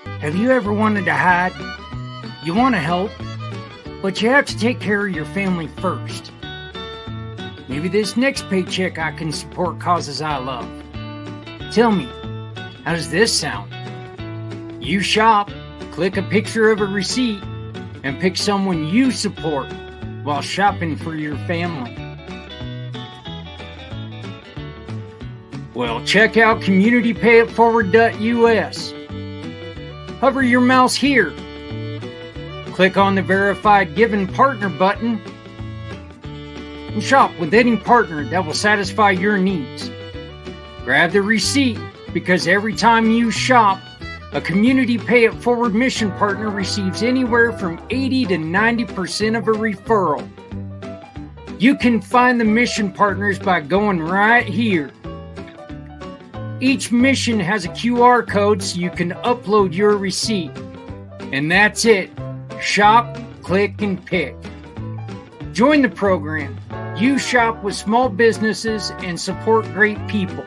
Have you ever wanted to hide? You want to help, but you have to take care of your family first. Maybe this next paycheck I can support causes I love. Tell me, how does this sound? You shop, click a picture of a receipt, and pick someone you support while shopping for your family. Well, check out communitypayitforward.us. Hover your mouse here. Click on the Verified Given Partner button and shop with any partner that will satisfy your needs. Grab the receipt because every time you shop, a Community Pay It Forward mission partner receives anywhere from 80 to 90% of a referral. You can find the mission partners by going right here. Each mission has a QR code so you can upload your receipt. And that's it. Shop, click, and pick. Join the program. You shop with small businesses and support great people.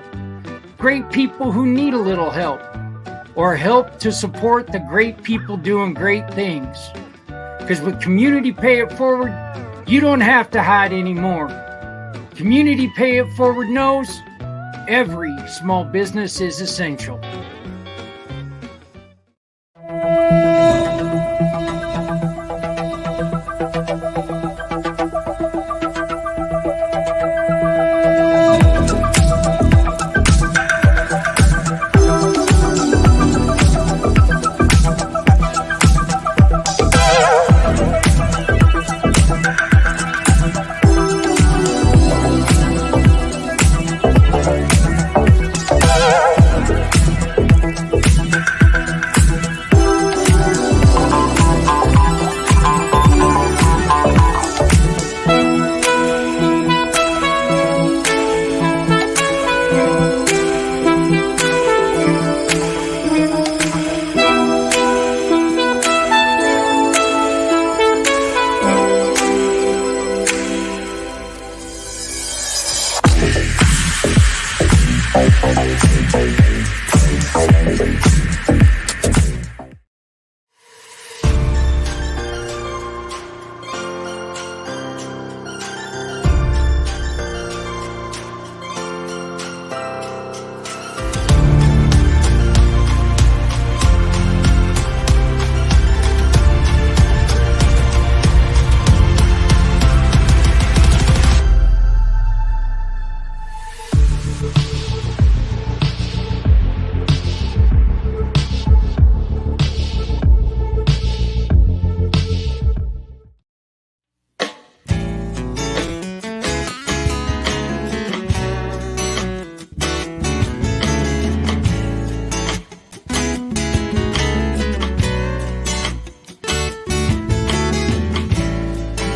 Great people who need a little help, or help to support the great people doing great things. Because with Community Pay It Forward, you don't have to hide anymore. Community Pay It Forward knows every small business is essential.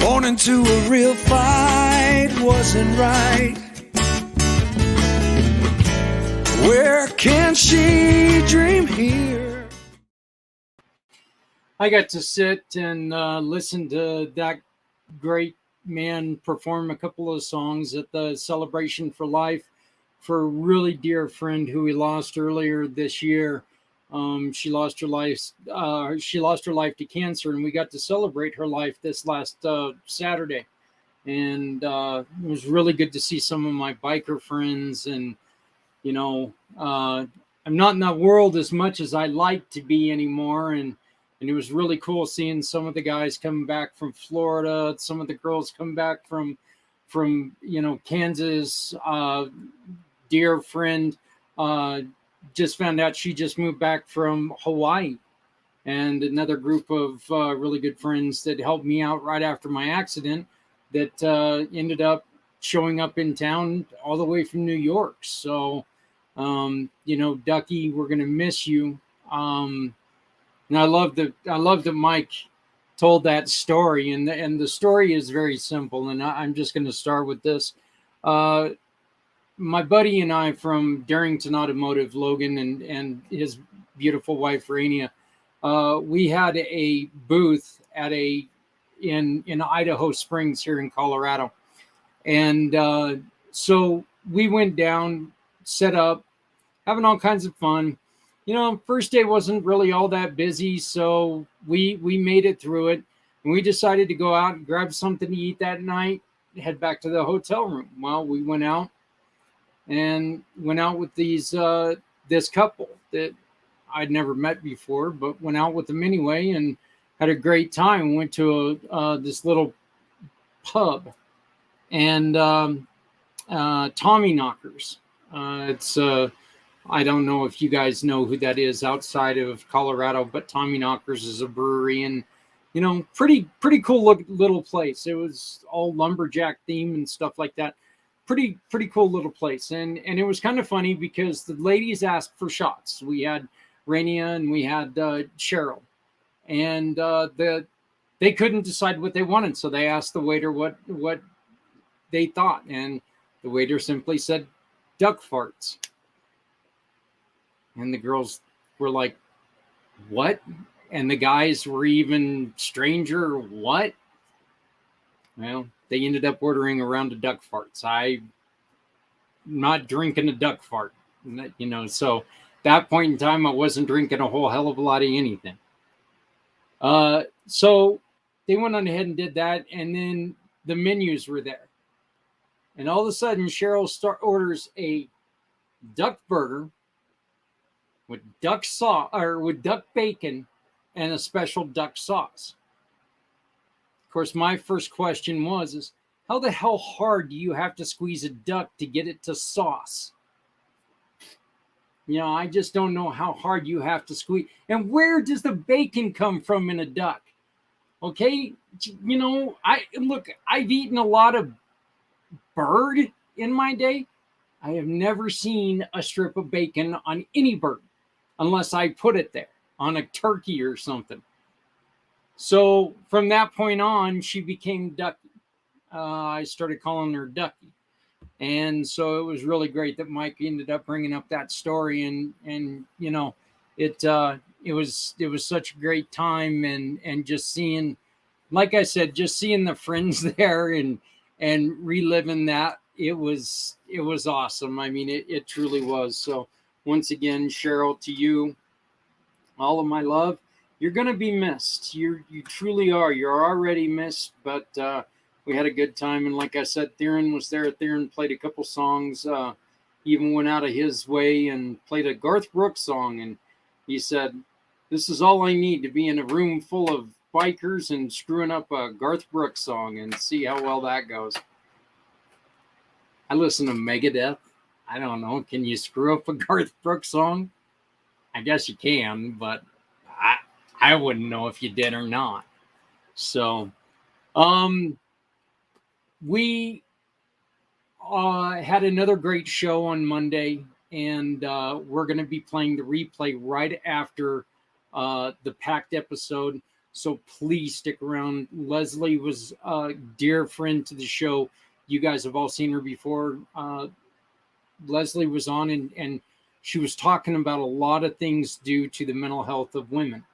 Born into a real fight wasn't right. Where can she dream here? I got to sit and listen to that great man perform a couple of songs at the Celebration for Life for a really dear friend who we lost earlier this year. She lost her life to cancer, and we got to celebrate her life this last Saturday. And it was really good to see some of my biker friends. And I'm not in that world as much as I like to be anymore. And it was really cool seeing some of the guys coming back from Florida, some of the girls come back from Kansas. Dear friend just found out she just moved back from Hawaii, and another group of really good friends that helped me out right after my accident that ended up showing up in town all the way from New York. So, Ducky, we're going to miss you. And I love that Mike told that story, and the story is very simple. And I'm just going to start with this. My buddy and I from Darrington Automotive, Logan, and his beautiful wife, Rania, we had a booth at in Idaho Springs here in Colorado. And so we went down, set up, having all kinds of fun. First day wasn't really all that busy, so we made it through it, and we decided to go out and grab something to eat that night, head back to the hotel room. Well, we went out with this couple that I'd never met before, but went out with them anyway and had a great time. Went to this little pub and Tommy Knockers. It's I don't know if you guys know who that is outside of Colorado, but Tommy Knockers is a brewery and pretty cool little place. It was all lumberjack theme and stuff like that. Pretty cool little place, and it was kind of funny because the ladies asked for shots. We had Rainier and we had Cheryl, and they couldn't decide what they wanted, so they asked the waiter what they thought, and the waiter simply said duck farts, and the girls were like, "What?" And the guys were even stranger. What? Well, they ended up ordering a round of duck farts. I'm not drinking a duck fart, so that point in time, I wasn't drinking a whole hell of a lot of anything. So they went on ahead and did that, and then the menus were there. And all of a sudden, Cheryl orders a duck burger with duck sauce or with duck bacon and a special duck sauce. Of course, my first question is how the hell hard do you have to squeeze a duck to get it to sauce? I just don't know how hard you have to squeeze. And where does the bacon come from in a duck? Okay, I've eaten a lot of bird in my day. I have never seen a strip of bacon on any bird unless I put it there on a turkey or something. So from that point on, she became Ducky. I started calling her Ducky. And so it was really great that Mike ended up bringing up that story, and it was such a great time, and just seeing, like I said, just seeing the friends there and reliving that, it was awesome. I mean, it truly was. So once again, Cheryl, to you, all of my love. You're going to be missed. You truly are. You're already missed, but we had a good time. And like I said, Theron was there. Theron played a couple songs, even went out of his way and played a Garth Brooks song. And he said, "This is all I need to be in a room full of bikers and screwing up a Garth Brooks song and see how well that goes." I listen to Megadeth. I don't know. Can you screw up a Garth Brooks song? I guess you can, but I wouldn't know if you did or not. So, we had another great show on Monday, and we're going to be playing the replay right after the pACT episode. So please stick around. Leslie was a dear friend to the show. You guys have all seen her before. Leslie was on, and she was talking about a lot of things due to the mental health of women.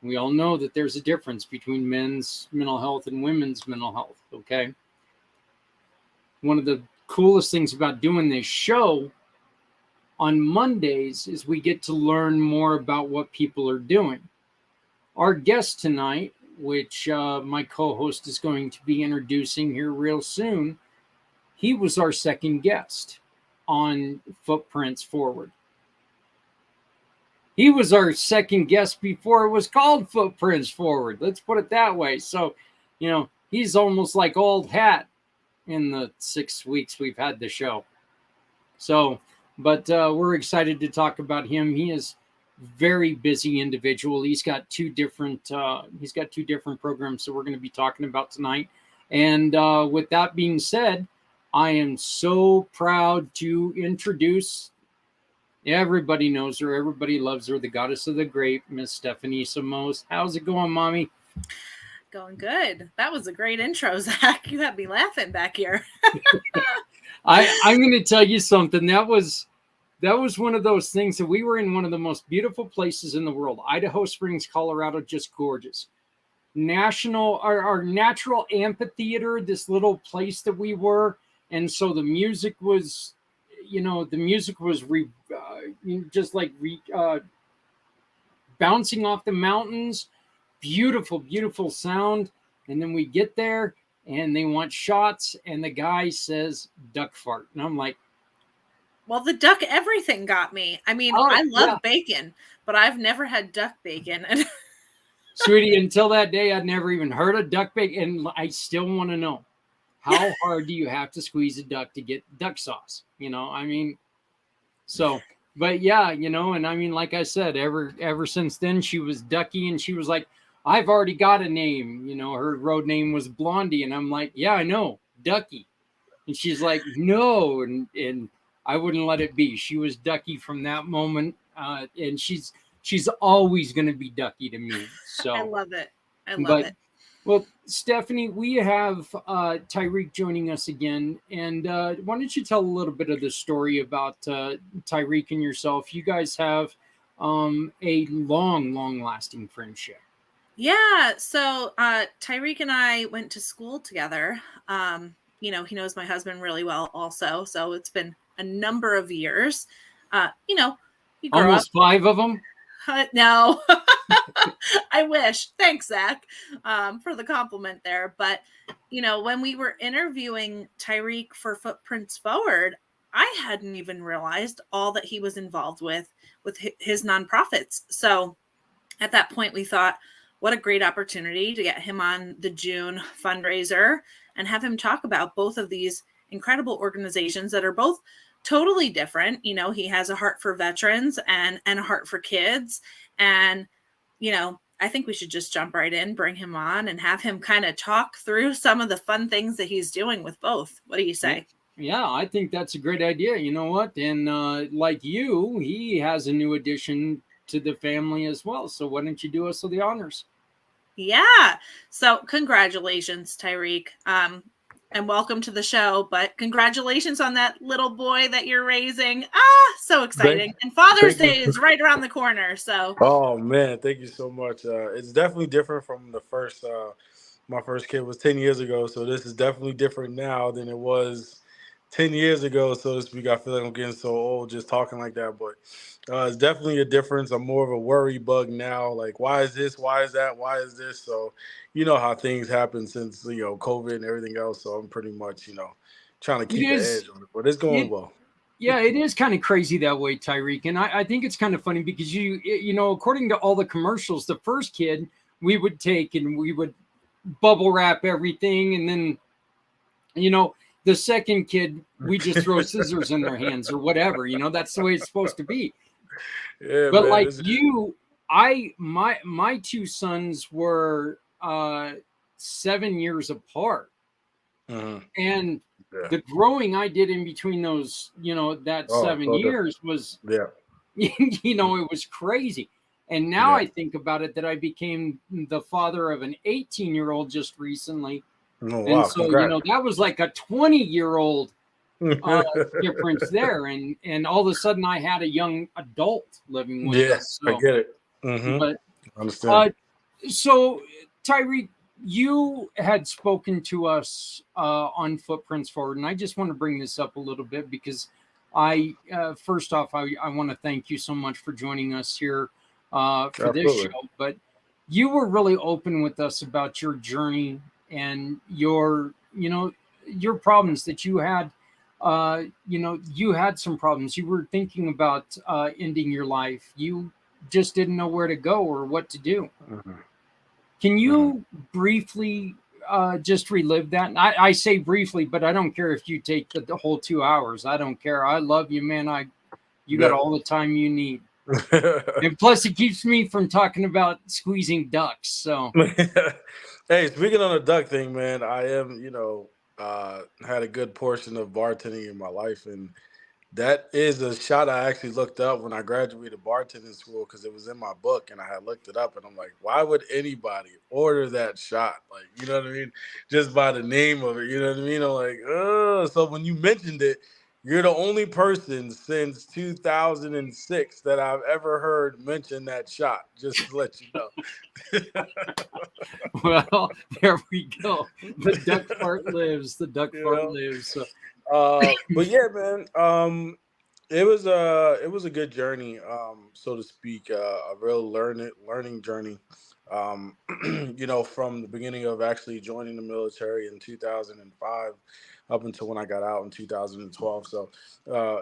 We all know that there's a difference between men's mental health and women's mental health, okay? One of the coolest things about doing this show on Mondays is we get to learn more about what people are doing. Our guest tonight, which my co-host is going to be introducing here real soon, he was our second guest on Footprints Forward. He was our second guest before it was called Footprints Forward. Let's put it that way. So, he's almost like old hat in the 6 weeks we've had the show. So, but we're excited to talk about him. He is very busy individual. He's got two different programs that we're going to be talking about tonight. And with that being said, I am so proud to introduce, everybody knows her, everybody loves her, the goddess of the grape, Miss Stephanie Samos. How's it going, Mommy? Going good. That was a great intro, Zach. You had me laughing back here. I'm going to tell you something. That was one of those things that we were in one of the most beautiful places in the world. Idaho Springs, Colorado, just gorgeous. Our natural amphitheater, this little place that we were. And so the music was the music was just like bouncing off the mountains. Beautiful, beautiful sound. And then we get there and they want shots. And the guy says duck fart. And I'm like, well, the duck everything got me. I mean, oh, I love yeah. bacon, but I've never had duck bacon. Sweetie, until that day, I'd never even heard of duck bacon. And I still want to know, how hard do you have to squeeze a duck to get duck sauce? I mean, so, but yeah, and I mean, like I said, ever since then, she was Ducky, and she was like, I've already got a name. Her road name was Blondie. And I'm like, yeah, I know, Ducky. And she's like, no. And I wouldn't let it be. She was Ducky from that moment. And she's always going to be Ducky to me. So I love it. I love it. Well, Stephanie, we have Tyreek joining us again. And why don't you tell a little bit of the story about Tyreek and yourself? You guys have a long lasting friendship. Yeah. So Tyreek and I went to school together. He knows my husband really well also. So it's been a number of years. He grew Almost up. 5 of them? No. I wish. Thanks, Zach, for the compliment there. But, when we were interviewing Tyreek for Footprints Forward, I hadn't even realized all that he was involved with his nonprofits. So at that point, we thought, what a great opportunity to get him on the June fundraiser and have him talk about both of these incredible organizations that are both totally different. He has a heart for veterans and a heart for kids. And, I think we should just jump right in, bring him on and have him kind of talk through some of the fun things that he's doing with both. What do you say? Yeah, I think that's a great idea. You know what? And like you, he has a new addition to the family as well. So why don't you do us the honors? Yeah. So congratulations, Tyreek. And welcome to the show, but congratulations on that little boy that you're raising. So exciting. And Father's Day is right around the corner. So, oh man, thank you so much. It's definitely different from the first, my first kid was 10 years ago. So this is definitely different now than it was 10 years ago, so to speak. I feel like I'm getting so old just talking like that, but it's definitely a difference. I'm more of a worry bug now. Like, why is this? Why is that? Why is this? So, you know how things happen since, COVID and everything else. So I'm pretty much, trying to keep the edge on it, but it's going well. Yeah, it is kind of crazy that way, Tyreek. And I think it's kind of funny because according to all the commercials, the first kid we would take and we would bubble wrap everything. And then, the second kid, we just throw scissors in their hands or whatever, that's the way it's supposed to be. Yeah, but man, like you, my 2 sons were 7 years apart. Mm-hmm. And the growing I did in between those, that 7 years was, it was crazy. And now I think about it that I became the father of an 18-year-old just recently. Oh, wow. And so, that was like a 20-year-old difference there. And all of a sudden I had a young adult living with us. So, I get it. Mm-hmm. But I understand. So, Tyreek, you had spoken to us on Footprints Forward, and I just want to bring this up a little bit because first off, I want to thank you so much for joining us here for this show. But you were really open with us about your journey and your problems that you had. You had some problems. You were thinking about ending your life. You just didn't know where to go or what to do. Mm-hmm. Can you briefly just relive that? I say briefly, but I don't care if you take the whole 2 hours. I don't care. I love you, man. You got all the time you need. And plus, it keeps me from talking about squeezing ducks. So, hey, speaking on the duck thing, man, I am, had a good portion of bartending in my life, and that is a shot I actually looked up when I graduated bartending school because it was in my book, and I had looked it up, and I'm like, why would anybody order that shot? Like, you know what I mean? Just by the name of it, you know what I mean? I'm like, so when you mentioned it, you're the only person since 2006 that I've ever heard mention that shot, just to let you know. Well, there we go. The duck fart lives. The duck fart lives. So, But yeah, man. It was a good journey, so to speak, a real learning journey. From the beginning of actually joining the military in 2005 up until when I got out in 2012. So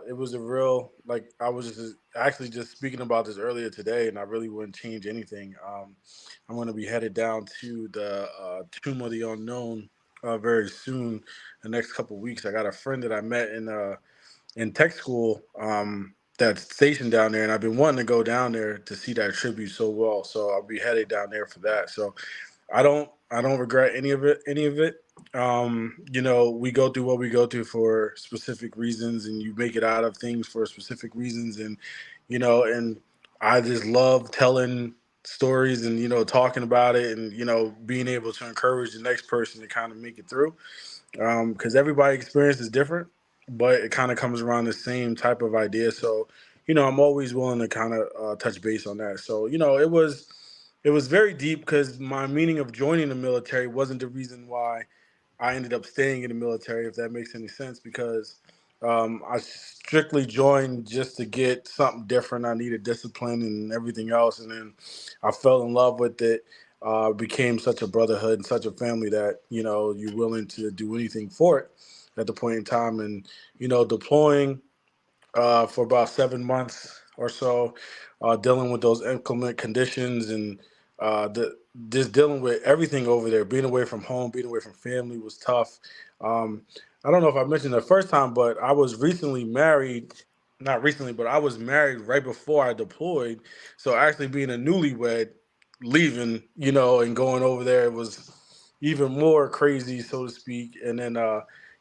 it was a real, like, I was actually just speaking about this earlier today, and I really wouldn't change anything. I'm going to be headed down to the Tomb of the Unknown very soon, the next couple of weeks. I got a friend that I met in tech school, that's stationed down there, and I've been wanting to go down there to see that tribute so well. So I'll be headed down there for that. So I don't regret any of it. We go through what we go through for specific reasons, and you make it out of things for specific reasons, and I just love telling stories and talking about it, and being able to encourage the next person to kind of make it through, because everybody experience is different, but it kind of comes around the same type of idea. So, I'm always willing to kind of touch base on that. So, it was very deep because my meaning of joining the military wasn't the reason why I ended up staying in the military, if that makes any sense, because I strictly joined just to get something different. I needed discipline and everything else. And then I fell in love with it, became such a brotherhood and such a family that, you're willing to do anything for it at the point in time. And, deploying for about 7 months or so, dealing with those inclement conditions and just dealing with everything over there. Being away from home, being away from family was tough. Um, I don't know if I mentioned the first time, but I was recently married. Not recently, but I was married right before I deployed. So actually being a newlywed, leaving, and going over there was even more crazy, so to speak. And then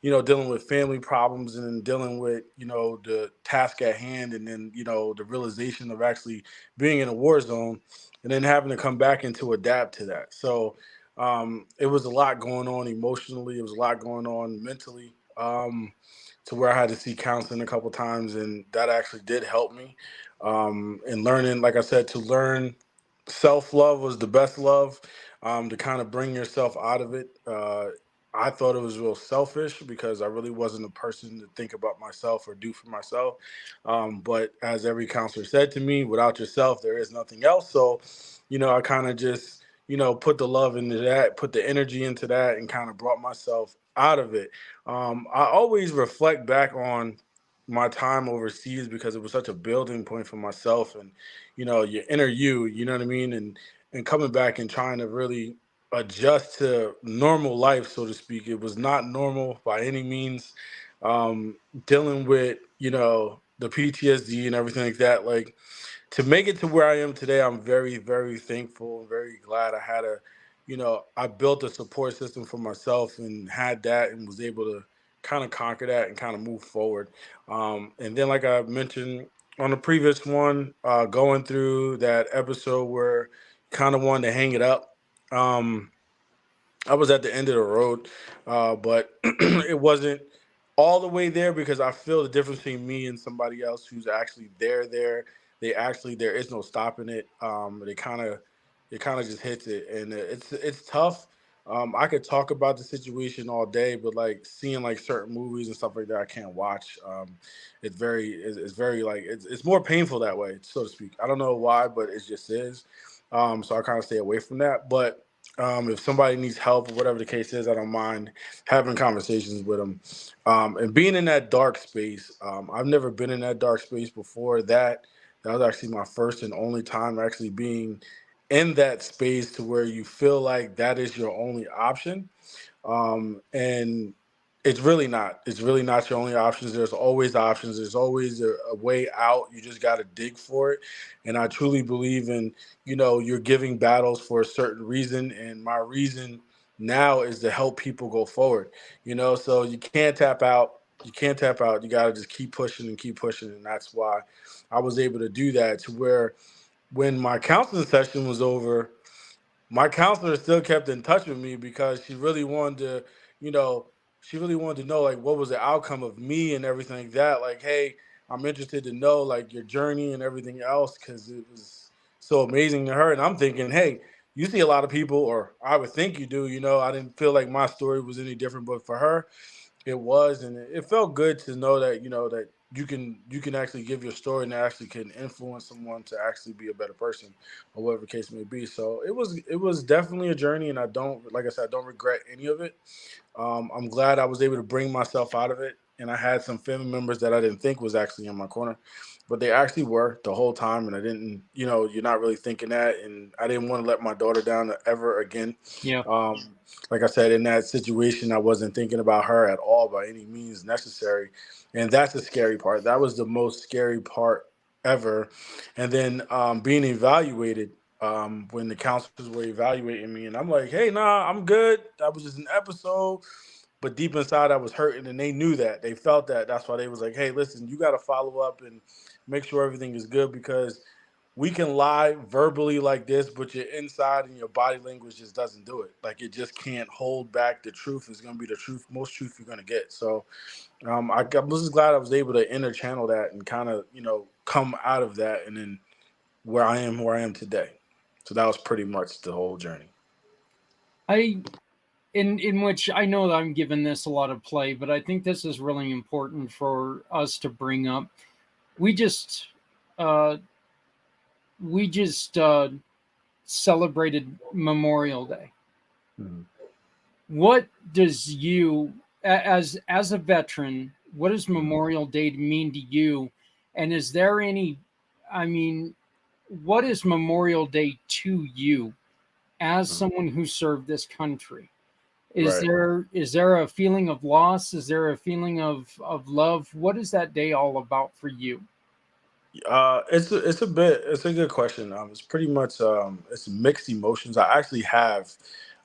dealing with family problems and then dealing with, the task at hand, and then, the realization of actually being in a war zone and then having to come back and to adapt to that. So it was a lot going on emotionally. It was a lot going on mentally, to where I had to see counseling a couple times, and that actually did help me. And learning, like I said, to learn self love was the best love, to kind of bring yourself out of it. I thought it was real selfish because I really wasn't a person to think about myself or do for myself. But as every counselor said to me, without yourself, there is nothing else. So, I kind of just, put the love into that, put the energy into that, and kind of brought myself out of it. I always reflect back on my time overseas because it was such a building point for myself and, your inner you know what I mean? And coming back and trying to really adjust to normal life, so to speak. It was not normal by any means. Dealing with, the PTSD and everything like that. Like, to make it to where I am today, I'm very, very thankful and very glad I had I built a support system for myself and had that and was able to kind of conquer that and kind of move forward. And then, like I mentioned on the previous one, going through that episode where kind of wanted to hang it up. Um, I was at the end of the road, but it wasn't all the way there because I feel the difference between me and somebody else who's actually there. There, they actually there is no stopping it. It kind of just hits it, and it's tough. I could talk about the situation all day, but like seeing like certain movies and stuff like that, I can't watch. It's very like it's more painful that way, so to speak. I don't know why, but it just is. So I kind of stay away from that, but if somebody needs help or whatever the case is, I don't mind having conversations with them. And being in that dark space, I've never been in that dark space before. That was actually my first and only time actually being in that space to where you feel like that is your only option. And it's really not. It's really not your only options. There's always options. There's always a way out. You just got to dig for it. And I truly believe in, you're giving battles for a certain reason. And my reason now is to help people go forward, so you can't tap out. You can't tap out. You got to just keep pushing and keep pushing. And that's why I was able to do that to where when my counseling session was over, my counselor still kept in touch with me because you know, she really wanted to know like what was the outcome of me and everything like that. Like, hey, I'm interested to know like your journey and everything else because it was so amazing to her. And I'm thinking, hey, you see a lot of people, or I would think you do. I didn't feel like my story was any different, but for her, it was, and it felt good to know that that you can actually give your story and it actually can influence someone to actually be a better person or whatever the case may be. So it was definitely a journey, and I don't, like I said, I don't regret any of it. I'm glad I was able to bring myself out of it, and I had some family members that I didn't think was actually in my corner, but they actually were the whole time, and I didn't, you're not really thinking that, and I didn't want to let my daughter down ever again. Yeah. Like I said, in that situation, I wasn't thinking about her at all by any means necessary, and that's the scary part. That was the most scary part ever, and then being evaluated. When the counselors were evaluating me, and I'm like, "Hey, nah, I'm good. That was just an episode." But deep inside, I was hurting, and they knew that. They felt that. That's why they was like, "Hey, listen, you got to follow up and make sure everything is good because we can lie verbally like this, but your inside and your body language just doesn't do it. Like it just can't hold back. The truth is going to be the truth, most truth you're going to get." So I was just glad I was able to inner channel that and kind of come out of that, and then where I am today. So that was pretty much the whole journey. In which I know that I'm giving this a lot of play, but I think this is really important for us to bring up. We just uh, celebrated Memorial Day. Mm-hmm. What does you, as a veteran, what does Memorial Day mean to you? And is there any, I mean, what is Memorial Day to you as someone who served this country? Is Right. there a feeling of loss? Is there a feeling of love? What is that day all about for you? It's a good question. It's pretty much it's mixed emotions. I actually have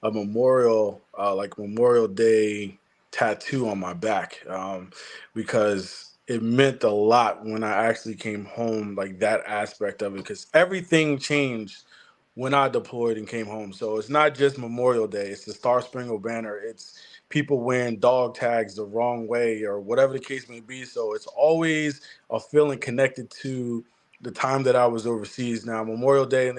a Memorial Day tattoo on my back because it meant a lot when I actually came home, like that aspect of it, because everything changed when I deployed and came home. So it's not just Memorial Day; it's the Star Spangled Banner. It's people wearing dog tags the wrong way or whatever the case may be. So it's always a feeling connected to the time that I was overseas. Now Memorial Day, and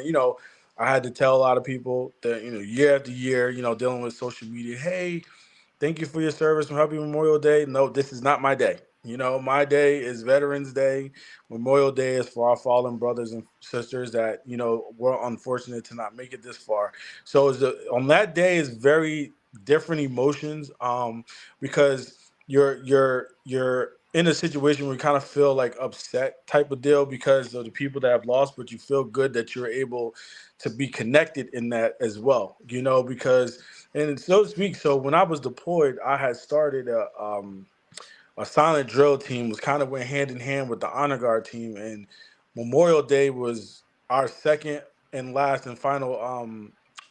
I had to tell a lot of people that year after year, dealing with social media, hey, thank you for your service from Happy Memorial Day. No, this is not my day. My day is Veterans Day. Memorial Day is for our fallen brothers and sisters that were unfortunate to not make it this far. So on that day is very different emotions because you're in a situation where you kind of feel like upset type of deal because of the people that have lost, but you feel good that you're able to be connected in that as well. Because and so to speak. So when I was deployed, I had started a silent drill team, was kind of went hand in hand with the honor guard team, and Memorial Day was our second and last and final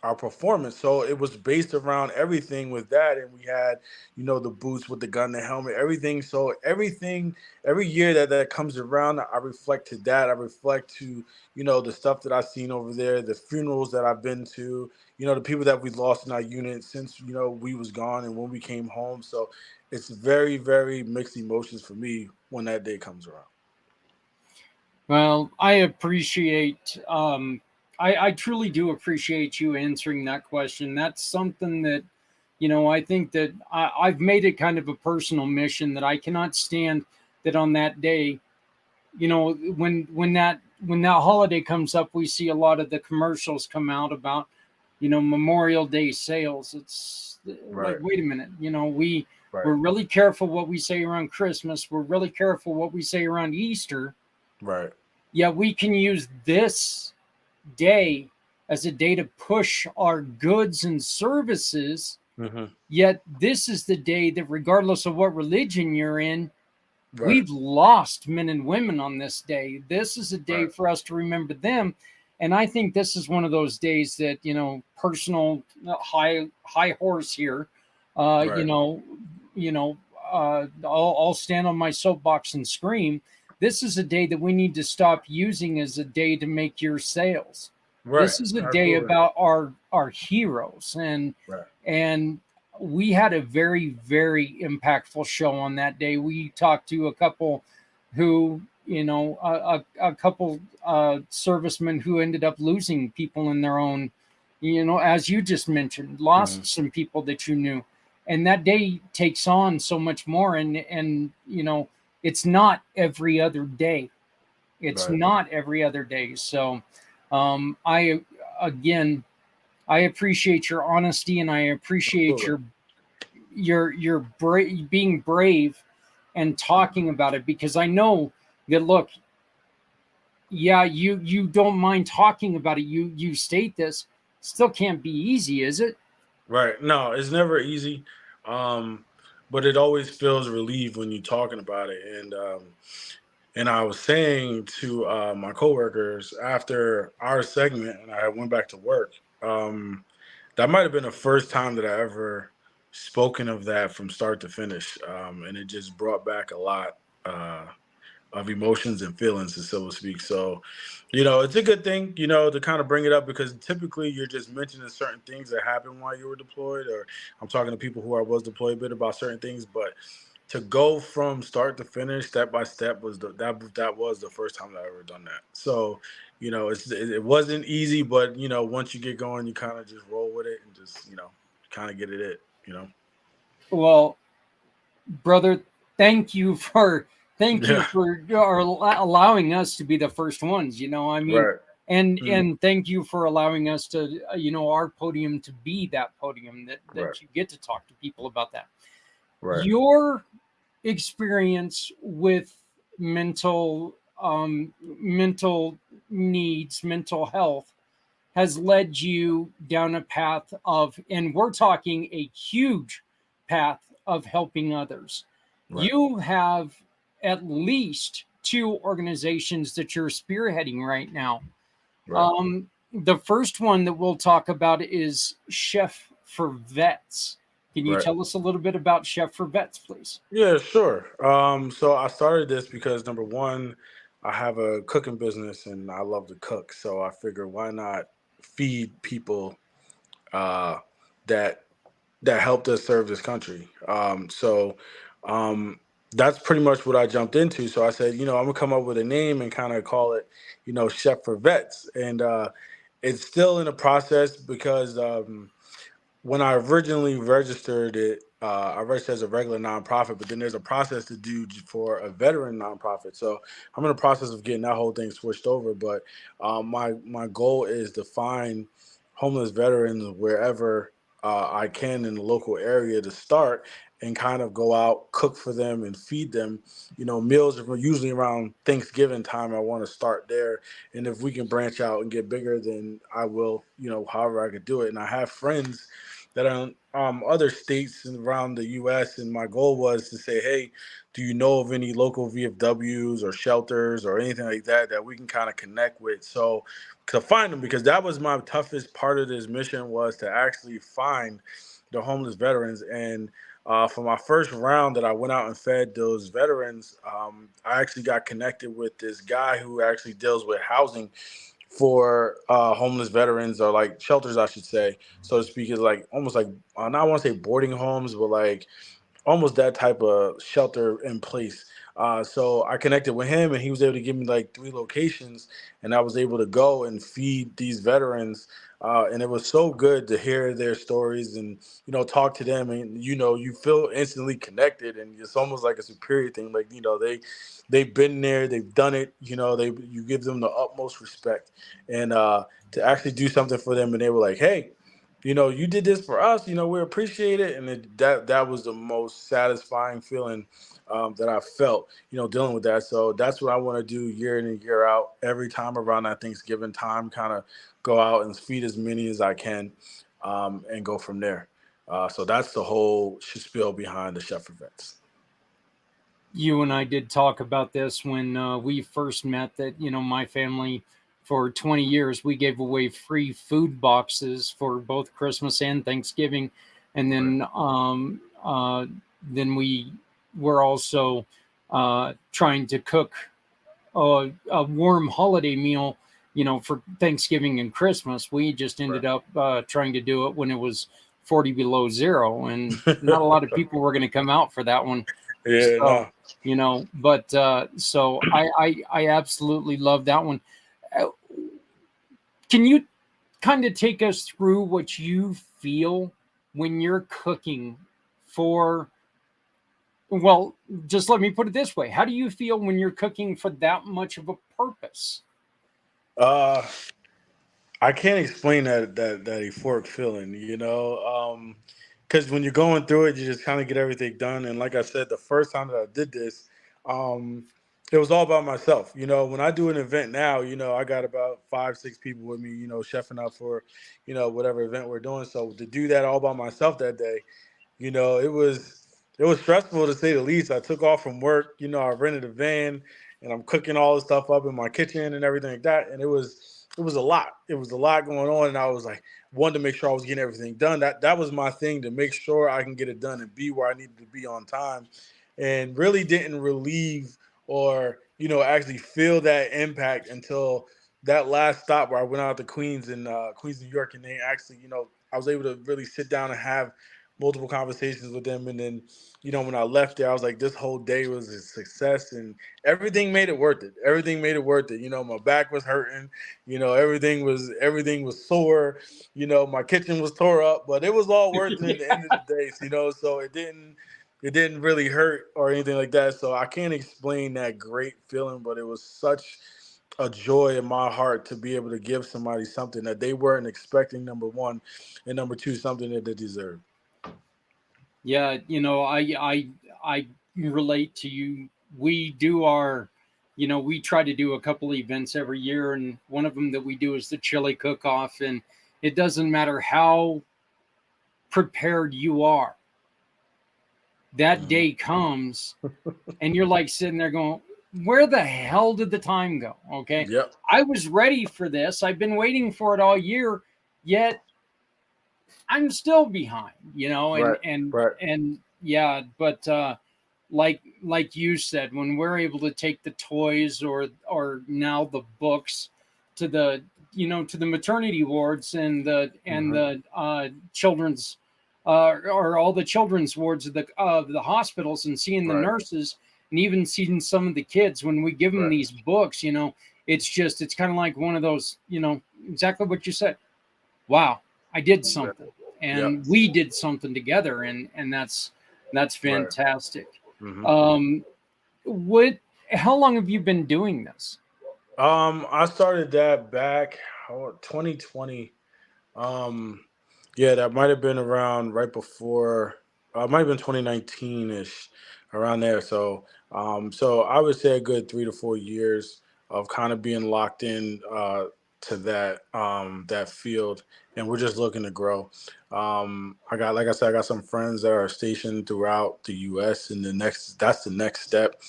our performance. So it was based around everything with that, and we had the boots with the gun, the helmet, everything. So everything every year that comes around, I reflect to that. I reflect to the stuff that I've seen over there, the funerals that I've been to, the people that we lost in our unit since we was gone and when we came home. So it's very, very mixed emotions for me when that day comes around. Well, I appreciate, I truly do appreciate you answering that question. That's something that, I think that I've made it kind of a personal mission that I cannot stand that on that day, when that holiday comes up, we see a lot of the commercials come out about, Memorial Day sales. It's like, Right, wait a minute, right, we're really careful what we say around Christmas. We're really careful what we say around Easter. right, Yeah, we can use this day as a day to push our goods and services. hmm Yet this is the day that, regardless of what religion you're in, right, we've lost men and women on this day. This is a day right, for us to remember them. And I think this is one of those days that, personal high horse here, uh, you right, know, I'll stand on my soapbox and scream. This is a day that we need to stop using as a day to make your sales. right. This is a day Absolutely. about our heroes, Right. and we had a very, very impactful show on that day. We talked to a couple who, a couple servicemen who ended up losing people in their own, as you just mentioned, hmm lost some people that you knew. and that day takes on so much more. And you know, it's not every other day. It's Right. not every other day. So, I again, I appreciate your honesty, and I appreciate Absolutely. being brave and talking about it, because I know that, look, yeah, you don't mind talking about it. You state this. Still can't be easy, is it? Right. No, it's never easy. Um, but it always feels relieved when you're talking about it. And I was saying to my coworkers after our segment, and I went back to work. That might have been the first time that I ever spoken of that from start to finish, and it just brought back a lot uh, of emotions and feelings, to so to speak. So, it's a good thing, to kind of bring it up, because typically you're just mentioning certain things that happened while you were deployed, or I'm talking to people who I was deployed with about certain things, but to go from start to finish, step by step, that was the first time that I ever done that. So, it wasn't easy, but once you get going, you kind of just roll with it and just kind of get it. Well, brother, thank you for Yeah. allowing us to be the first ones. I mean, Right. Mm. and thank you for allowing us to, our podium to be that podium Right. that you get to talk to people about that. Right. Your experience with mental needs, mental health, has led you down a path of, and we're talking a huge path of helping others. Right. You have at least two organizations that you're spearheading right now. Right. The first one that we'll talk about is Chef for Vets. Can you Right. tell us a little bit about Chef for Vets, please? Yeah, sure. So I started this because number one, I have a cooking business and I love to cook. So I figured why not feed people uh, that that helped us serve this country. So um, that's pretty much what I jumped into. So I said, I'm gonna come up with a name and kind of call it, Chef for Vets, and it's still in the process because. When I originally registered it, I registered as a regular nonprofit, but then there's a process to do for a veteran nonprofit. So I'm in the process of getting that whole thing switched over. But my goal is to find homeless veterans wherever I can in the local area to start and kind of go out, cook for them, and feed them. Meals are usually around Thanksgiving time. I want to start there, and if we can branch out and get bigger, then I will. However I could do it. And I have friends that are in other states and around the U.S. And my goal was to say, hey, do you know of any local VFWs or shelters or anything like that we can kind of connect with? So to find them, because that was my toughest part of this mission, was to actually find the homeless veterans. And for my first round that I went out and fed those veterans, I actually got connected with this guy who actually deals with housing for homeless veterans, or like shelters, I should say, so to speak, is like almost like not want to say boarding homes, but like almost that type of shelter in place. So I connected with him, and he was able to give me like 3 locations, and I was able to go and feed these veterans. And it was so good to hear their stories and talk to them, and you feel instantly connected, and it's almost like a superior thing. Like they've been there, they've done it. You give them the utmost respect, and to actually do something for them, and they were like, hey, you did this for us. We appreciate it, and that was the most satisfying feeling that I felt. Dealing with that. So that's what I want to do year in and year out. Every time around that Thanksgiving time, kind of go out and feed as many as I can, and go from there. So that's the whole spiel behind the Chef Events. You and I did talk about this when we first met, that, my family, for 20 years, we gave away free food boxes for both Christmas and Thanksgiving. And Right. then we were also trying to cook a warm holiday meal, for Thanksgiving and Christmas. We just ended up trying to do it when it was 40 below zero, and not a lot of people were going to come out for that one. Yeah. So, No. but so I absolutely love that one. Uh, Can you kind of take us through what you feel when you're cooking for, well, just let me put it this way. How do you feel when you're cooking for that much of a purpose? Uh, I can't explain that euphoric feeling, because when you're going through it, you just kind of get everything done. And like I said, the first time that I did this, um, it was all about myself. When I do an event now, I got about 5, 6 people with me, chefing up for, whatever event we're doing. So to do that all by myself that day, it was stressful to say the least. I took off from work, I rented a van and I'm cooking all this stuff up in my kitchen and everything like that. And it was a lot. It was a lot going on. And I was like, wanted to make sure I was getting everything done. That was my thing, to make sure I can get it done and be where I needed to be on time. And really didn't relieve or, actually feel that impact until that last stop where I went out to Queens and Queens, New York. And they actually, I was able to really sit down and have multiple conversations with them. And then, when I left there, I was like, this whole day was a success and everything made it worth it. Everything made it worth it. My back was hurting, everything was sore, my kitchen was tore up, but it was all worth it at the end of the day. So it didn't really hurt or anything like that. So I can't explain that great feeling, but it was such a joy in my heart to be able to give somebody something that they weren't expecting, number one, and number two, something that they deserve. Yeah, I relate to you. We do our, we try to do a couple events every year, and one of them that we do is the chili cook-off, and it doesn't matter how prepared you are. That day comes, and you're like sitting there going, "Where the hell did the time go?" Okay, Yep. I was ready for this. I've been waiting for it all year, yet I'm still behind, and Right. Right. yeah, but like you said, when we're able to take the toys or now the books to the to the maternity wards and the children's or all the children's wards of the hospitals, and seeing the Right. nurses and even seeing some of the kids when we give them Right. these books, it's kind of like one of those, exactly what you said. Wow, I did something, Yep. and we did something together, and that's Right. fantastic. hmm Um, what? How long have you been doing this? I started that back 2020. Yeah, that might have been around right before. It might have been 2019 ish, around there. So I would say a good 3 to 4 years of kind of being locked in to that field, and we're just looking to grow. Like I said, I got some friends that are stationed throughout the U.S. and that's the next step.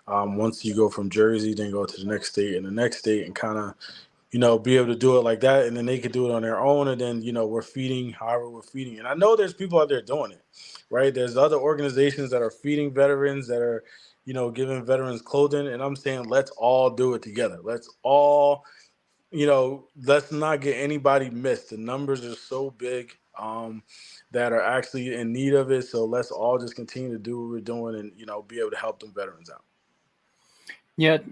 Once you go from Jersey, then go to the next state and the next state, and kind of be able to do it like that, and then they could do it on their own, and then we're feeding however we're feeding. And I know there's people out there doing it, right? There's other organizations that are feeding veterans, that are giving veterans clothing, and I'm saying let's all do it together. Let's not get anybody missed. The numbers are so big that are actually in need of it, so let's all just continue to do what we're doing and be able to help them veterans out. Yet,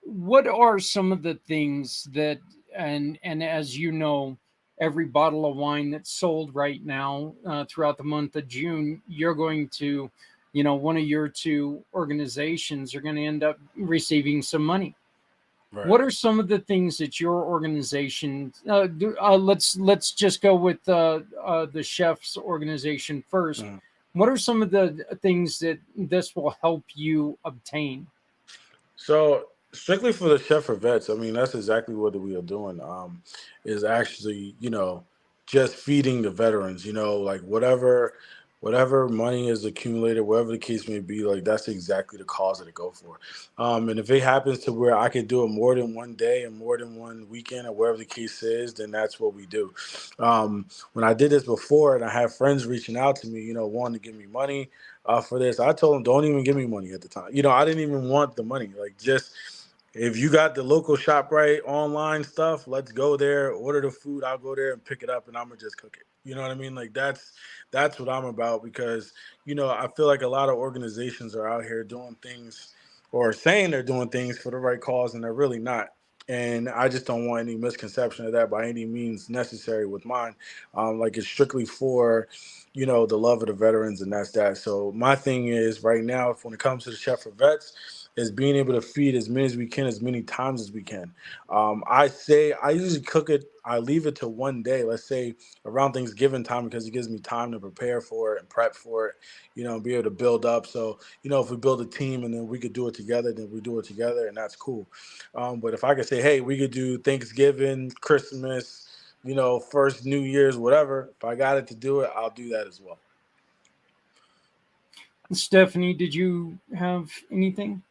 what are some of the things that, and as you know, every bottle of wine that's sold right now throughout the month of June, you're going to, one of your two organizations are going to end up receiving some money. Right. What are some of the things that your organization let's just go with the chef's organization first. Mhm. What are some of the things that this will help you obtain? So strictly for the chef for vets, I mean that's exactly what we are doing. Is actually just feeding the veterans. Like whatever money is accumulated, whatever the case may be, like that's exactly the cause that it go for. And if it happens to where I could do it more than one day and more than one weekend or whatever the case is, then that's what we do. When I did this before, and I had friends reaching out to me, wanting to give me money for this. I told them, don't even give me money at the time. I didn't even want the money. Like, just if you got the local shop right online stuff, let's go there, order the food. I'll go there and pick it up, and I'm gonna just cook it. You know what I mean? Like that's what I'm about, because I feel like a lot of organizations are out here doing things or saying they're doing things for the right cause, and they're really not. And I just don't want any misconception of that by any means necessary with mine. Like it's strictly for, the love of the veterans, and that's that. So my thing is right now, if when it comes to the Chef for Vets, is being able to feed as many as we can, as many times as we can. I usually cook it. I leave it to one day. Let's say around Thanksgiving time, because it gives me time to prepare for it and prep for it. And be able to build up. So if we build a team and then we could do it together, then we do it together, and that's cool. But if I could say, hey, we could do Thanksgiving, Christmas, first New Year's, whatever. If I got it to do it, I'll do that as well. Stephanie, did you have anything?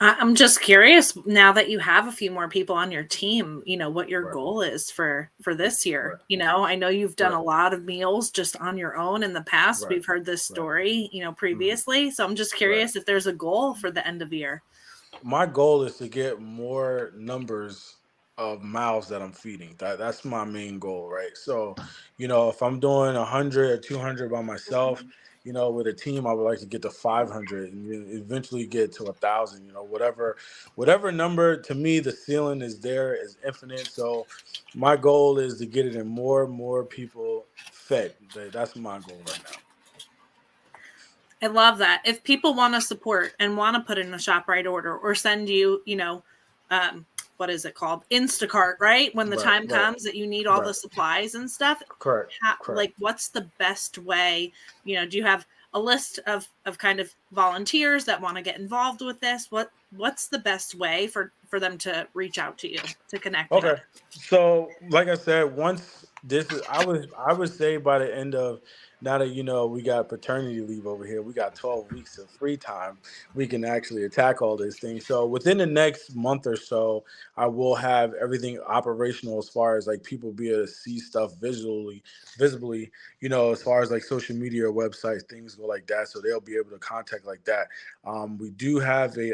I'm just curious now that you have a few more people on your team, what your goal is for this year. I know you've done a lot of meals just on your own in the past. We've heard this story, previously. So I'm just curious if there's a goal for the end of the year. My goal is to get more numbers of mouths that I'm feeding. That's my main goal, right? So, if I'm doing 100 or 200 by myself, with a team, I would like to get to 500 and eventually get to 1,000. Whatever number. To me, the ceiling is there, is infinite. So, my goal is to get it in more and more people fed. That's my goal right now. I love that. If people want to support and want to put in a ShopRite order or send you, what is it called? Instacart, right? When the time comes that you need all the supplies and stuff. Correct. Like, what's the best way? Do you have a list of kind of volunteers that want to get involved with this? What's the best way for them to reach out to you, to connect? Okay. So like I said, I would say by the end of, now that we got paternity leave over here, we got 12 weeks of free time, we can actually attack all these things. So within the next month or so, I will have everything operational as far as like people be able to see stuff visibly, as far as like social media or websites, things go like that. So they'll be able to contact like that. We do have a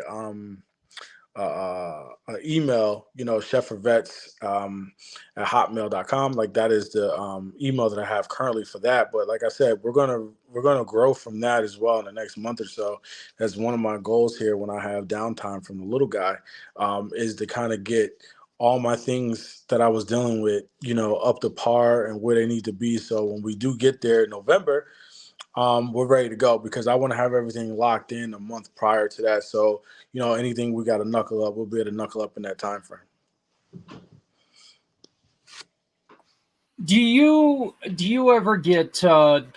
email, Chef for Vets at hotmail.com. Like that is the email that I have currently for that. But like I said, we're gonna grow from that as well in the next month or so. That's one of my goals here when I have downtime from the little guy, is to kind of get all my things that I was dealing with, up to par and where they need to be. So when we do get there in November, we're ready to go, because I want to have everything locked in a month prior to that. So, anything we got to knuckle up, we'll be able to knuckle up in that time frame. Do you ever get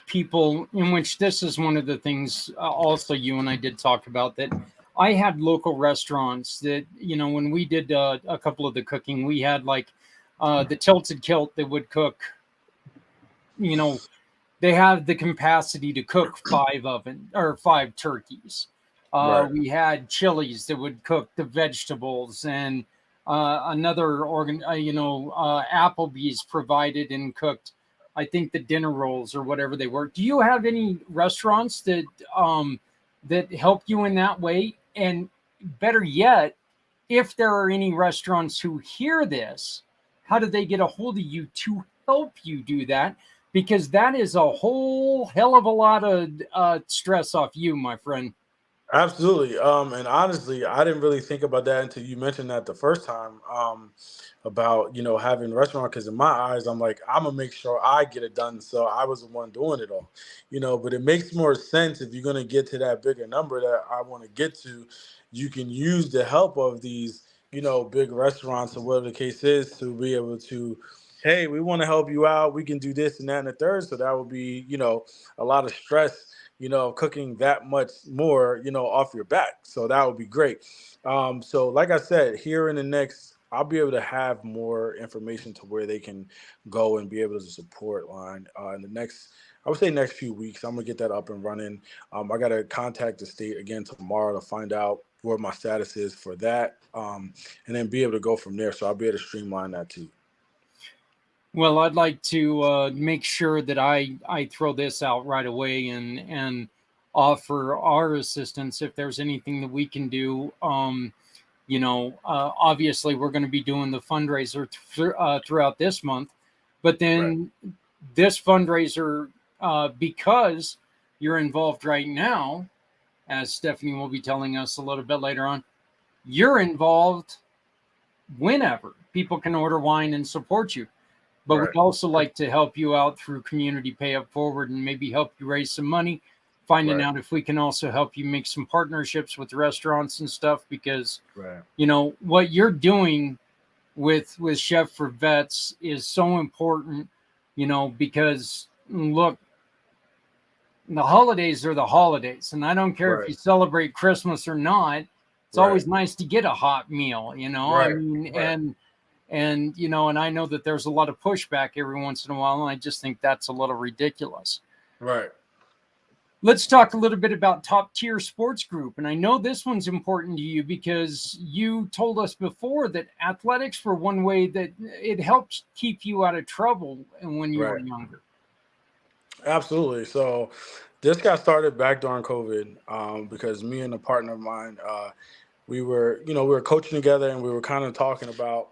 people, in which this is one of the things also you and I did talk about, that I had local restaurants that, when we did a couple of the cooking, we had like the Tilted Kilt that would cook, they have the capacity to cook 5 turkeys. We had Chili's that would cook the vegetables, and another Applebee's provided and cooked, I think, the dinner rolls or whatever they were. Do you have any restaurants that help you in that way? And better yet, if there are any restaurants who hear this, how do they get a hold of you to help you do that? Because that is a whole hell of a lot of stress off you, my friend. Absolutely. And honestly, I didn't really think about that until you mentioned that the first time, about, having a restaurant. Because in my eyes, I'm like, I'm going to make sure I get it done. So I was the one doing it all, but it makes more sense if you're going to get to that bigger number that I want to get to. You can use the help of these, big restaurants or whatever the case is to be able to, hey, we want to help you out. We can do this and that and the third. So that would be, a lot of stress, cooking that much more, off your back. So that would be great. So like I said, here in the next, I'll be able to have more information to where they can go and be able to support line in the next, I would say next few weeks. I'm gonna get that up and running. I got to contact the state again tomorrow to find out where my status is for that, and then be able to go from there. So I'll be able to streamline that too. Well, I'd like to make sure that I throw this out right away and offer our assistance if there's anything that we can do. Obviously, we're going to be doing the fundraiser throughout this month, but then this fundraiser, because you're involved right now, as Stephanie will be telling us a little bit later on, you're involved whenever people can order wine and support you. But Right. we'd also like to help you out through Community Pay Up Forward and maybe help you raise some money, finding Right. out if we can also help you make some partnerships with restaurants and stuff, because, Right. you know, what you're doing with Chef for Vets is so important, you know, because look, the holidays are the holidays, and I don't care if Right. you celebrate Christmas or not. It's Right. always nice to get a hot meal, you know. I Right. mean, Right. and you know, and I know that there's a lot of pushback every once in a while, and I just think that's a little ridiculous. Right. Let's talk a little bit about Top Tier Sports Group. And I know this one's important to you because you told us before that athletics were one way that it helps keep you out of trouble when you were Right. younger. Absolutely. So this got started back during COVID, because me and a partner of mine, we were coaching together, and we were kind of talking about,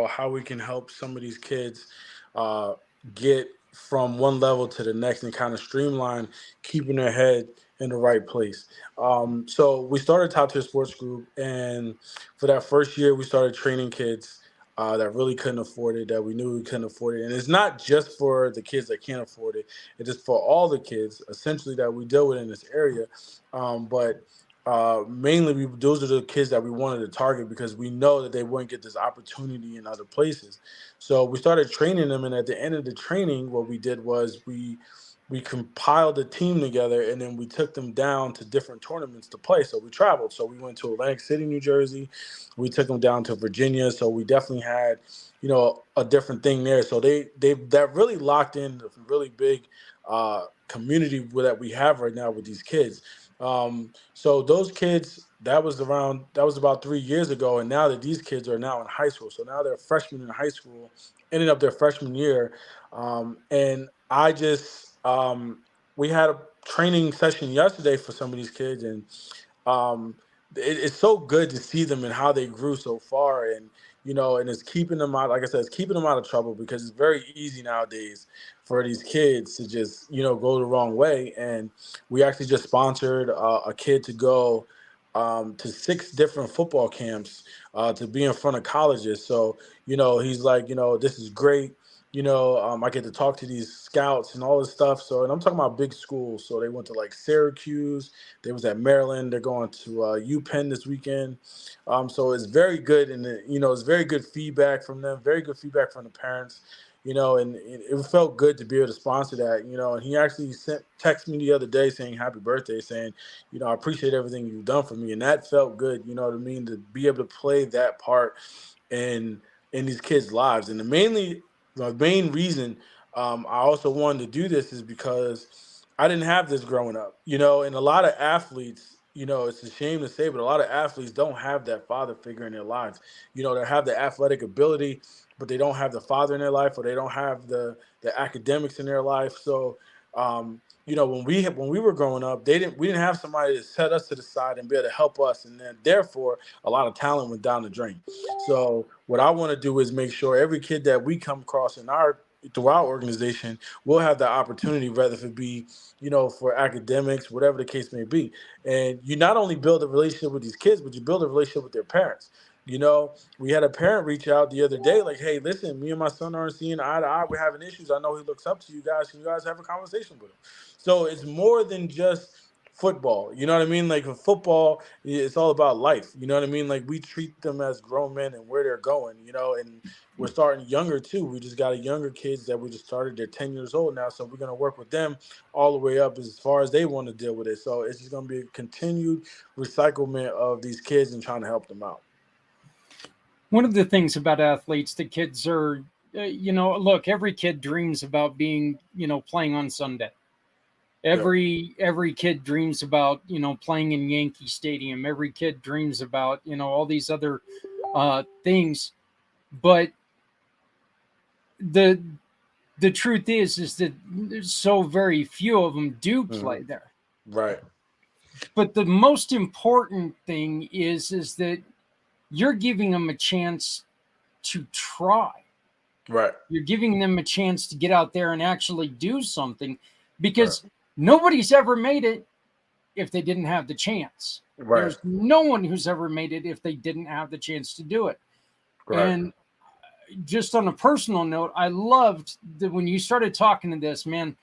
how we can help some of these kids uh, get from one level to the next and kind of streamline keeping their head in the right place. So we started Top Tier Sports Group, and for that first year, we started training kids that really couldn't afford it, that we knew we couldn't afford it. And it's not just for the kids that can't afford it; it is for all the kids, essentially, that we deal with in this area. But mainly, those are the kids that we wanted to target because we know that they wouldn't get this opportunity in other places. So we started training them, and at the end of the training, what we did was we compiled a team together, and then we took them down to different tournaments to play. So we traveled. So we went to Atlantic City, New Jersey. We took them down to Virginia. So we definitely had, a different thing there. So they that really locked in the really big community that we have right now with these kids. So those kids, that was about 3 years ago, and now that these kids are now in high school, so now they're freshmen in high school, ending up their freshman year, and I just we had a training session yesterday for some of these kids, and it's so good to see them and how they grew so far, and and it's keeping them out. Like I said, it's keeping them out of trouble because it's very easy nowadays for these kids to just go the wrong way. And we actually just sponsored a kid to go to 6 different football camps to be in front of colleges. So he's like, this is great. I get to talk to these scouts and all this stuff. So, and I'm talking about big schools. So they went to like Syracuse. They was at Maryland. They're going to UPenn this weekend. So it's very good, and it's very good feedback from them. Very good feedback from the parents. And it felt good to be able to sponsor that. And he actually texted me the other day saying happy birthday, saying, I appreciate everything you've done for me, and that felt good. You know what I mean? To be able to play that part in these kids' lives, and the main reason I also wanted to do this is because I didn't have this growing up, and a lot of athletes, it's a shame to say, but a lot of athletes don't have that father figure in their lives. They have the athletic ability, but they don't have the father in their life, or they don't have the academics in their life. So, when we were growing up, we didn't have somebody to set us to the side and be able to help us, and then therefore a lot of talent went down the drain. So what I want to do is make sure every kid that we come across through our organization will have the opportunity, whether it be, for academics, whatever the case may be. And you not only build a relationship with these kids, but you build a relationship with their parents. We had a parent reach out the other day, like, hey, listen, me and my son aren't seeing eye to eye. We're having issues. I know he looks up to you guys. Can you guys have a conversation with him? So it's more than just football. You know what I mean? Like with football, it's all about life. You know what I mean? Like we treat them as grown men and where they're going, and we're starting younger too. We just got a younger kids that we just started. They're 10 years old now. So we're going to work with them all the way up as far as they want to deal with it. So it's just going to be a continued recyclement of these kids and trying to help them out. One of the things about athletes, the kids are, look, every kid dreams about being, playing on Sunday. Every kid dreams about, playing in Yankee Stadium. Every kid dreams about, all these other things. But the truth is that there's so very few of them do play there. Right. But the most important thing is that you're giving them a chance to try. Right. You're giving them a chance to get out there and actually do something, because nobody's ever made it if they didn't have the chance. Right. There's no one who's ever made it if they didn't have the chance to do it. Right. And just on a personal note, I loved that when you started talking to this, man.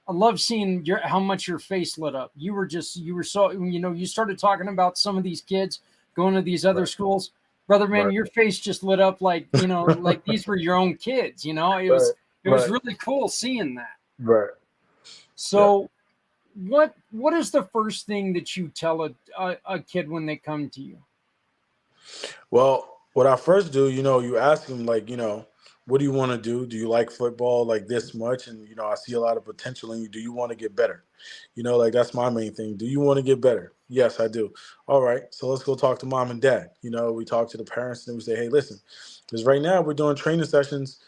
I love seeing how much your face lit up. You were so, you started talking about some of these kids going to these other Right. schools. Brother, man, Right. your face just lit up like, like these were your own kids, It Right. was Right. really cool seeing that. Right. Yeah. So what is the first thing that you tell a kid when they come to you? Well, what I first do, you ask them like, what do you want to do? Do you like football like this much? And I see a lot of potential in you. Do you want to get better? Like that's my main thing. Do you want to get better? Yes, I do. All right, so let's go talk to mom and dad. We talk to the parents and we say, hey, listen, because right now we're doing training sessions.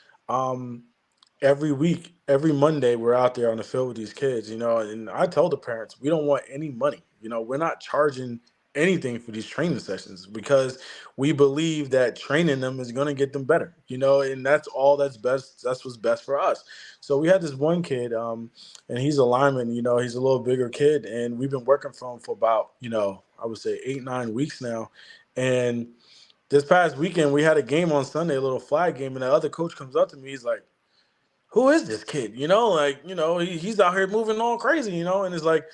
Every week, every Monday, we're out there on the field with these kids, and I tell the parents, we don't want any money. We're not charging anything for these training sessions because we believe that training them is going to get them better, and that's all that's best. That's what's best for us. So we had this one kid, and he's a lineman, he's a little bigger kid, and we've been working for him for about, I would say 8-9 weeks now. And this past weekend, we had a game on Sunday, a little flag game, and the other coach comes up to me. He's like, who is this kid? He's out here moving all crazy, and it's like,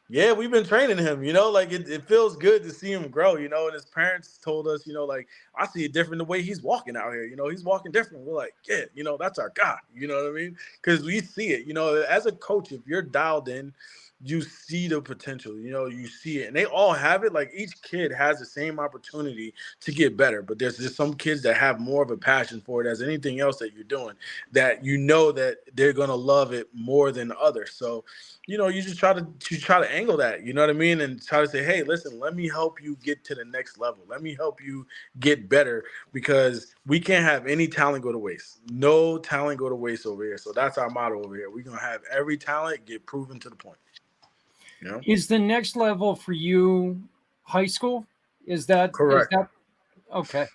yeah, we've been training him, like it feels good to see him grow, and his parents told us, like, I see it different the way he's walking out here, he's walking different. We're like, yeah, that's our guy, you know what I mean? Because we see it, as a coach, if you're dialed in, you see the potential, you see it, and they all have it. Like each kid has the same opportunity to get better, but there's just some kids that have more of a passion for it as anything else that you're doing, that that they're going to love it more than others. So, you just try to angle that, you know what I mean? And try to say, hey, listen, let me help you get to the next level. Let me help you get better, because we can't have any talent go to waste. No talent go to waste over here. So that's our motto over here. We're going to have every talent get proven to the point. Is the next level for you high school? Correct. Okay?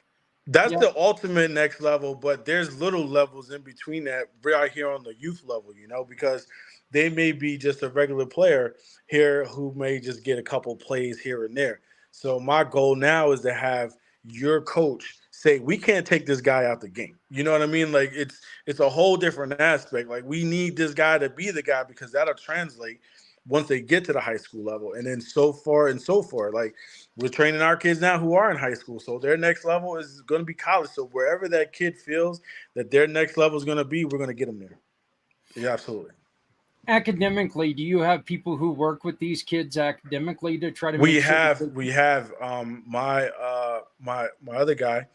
That's the ultimate next level, but there's little levels in between that right here on the youth level, because they may be just a regular player here who may just get a couple plays here and there. So my goal now is to have your coach say, we can't take this guy out the game. You know what I mean? Like it's a whole different aspect. Like we need this guy to be the guy, because that'll translate once they get to the high school level, and then so far and so forth. Like we're training our kids now who are in high school, so their next level is going to be college. So wherever that kid feels that their next level is going to be, we're going to get them there. Yeah, absolutely. Academically, do you have people who work with these kids academically to try to we make have sure we have my other guy,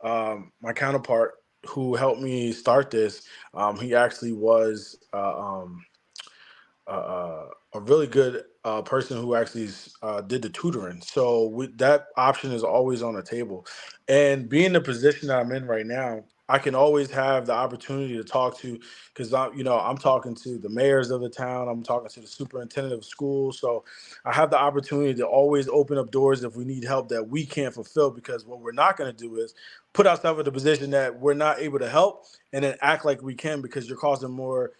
my counterpart who helped me start this. He actually was a really good person who actually did the tutoring. So that option is always on the table. And being the position that I'm in right now, I can always have the opportunity to talk to, because I'm talking to the mayors of the town. I'm talking to the superintendent of schools. So I have the opportunity to always open up doors if we need help that we can't fulfill, because what we're not going to do is put ourselves in a position that we're not able to help and then act like we can, because you're causing more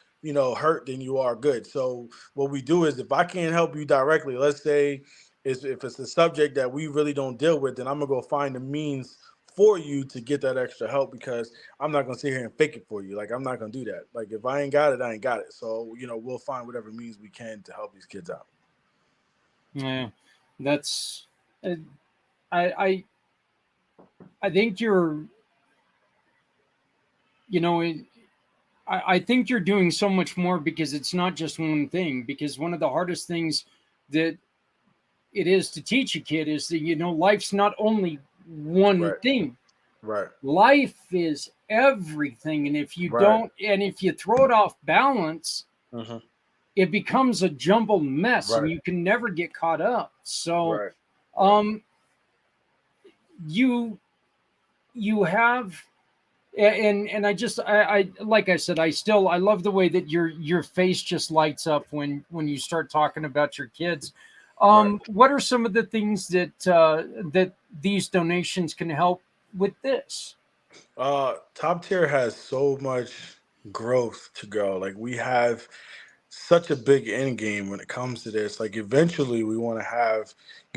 hurt than you are good. So what we do is, if I can't help you directly, let's say if it's a subject that we really don't deal with, then I'm gonna go find the means for you to get that extra help, because I'm not gonna sit here and fake it for you. Like I'm not gonna do that. Like if I ain't got it, I ain't got it. So we'll find whatever means we can to help these kids out. Yeah, that's I think you're I think you're doing so much more, because it's not just one thing. Because one of the hardest things that it is to teach a kid is that life's not only one thing. Right. Life is everything, and if you if you throw it off balance, it becomes a jumbled mess, and you can never get caught up. So, you have. And I like I said, I love the way that your face just lights up when you start talking about your kids. What are some of the things that these donations can help with this? Top Tier has so much growth to go. Like we have such a big end game when it comes to this. Like eventually we want to have,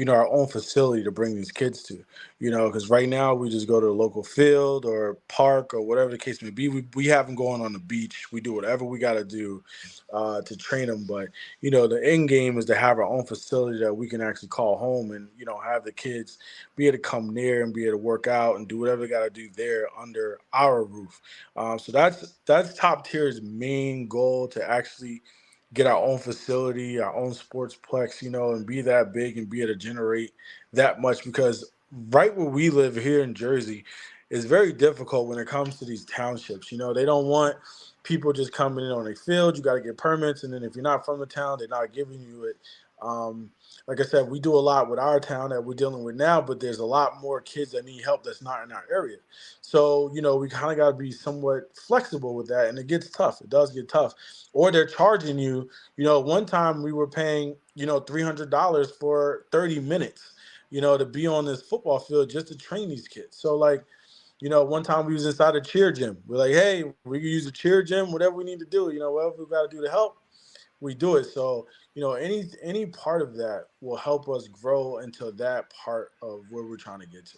our own facility to bring these kids to, because right now we just go to the local field or park or whatever the case may be. We have them going on the beach. We do whatever we got to do to train them. But, the end game is to have our own facility that we can actually call home and, have the kids be able to come near and be able to work out and do whatever they got to do there under our roof. So that's top tier's main goal, to actually get our own facility, our own sportsplex, and be that big and be able to generate that much. Because right where we live here in Jersey is very difficult when it comes to these townships. They don't want people just coming in on a field. You got to get permits. And then if you're not from the town, they're not giving you it. Like I said, we do a lot with our town that we're dealing with now, but there's a lot more kids that need help that's not in our area. So, we kind of got to be somewhat flexible with that. And it gets tough. It does get tough. Or they're charging you. One time we were paying, $300 for 30 minutes, to be on this football field just to train these kids. So, like, one time we was inside a cheer gym. We're like, hey, we can use a cheer gym, whatever we need to do, whatever we got to do to help, we do it. So, any part of that will help us grow into that part of where we're trying to get to.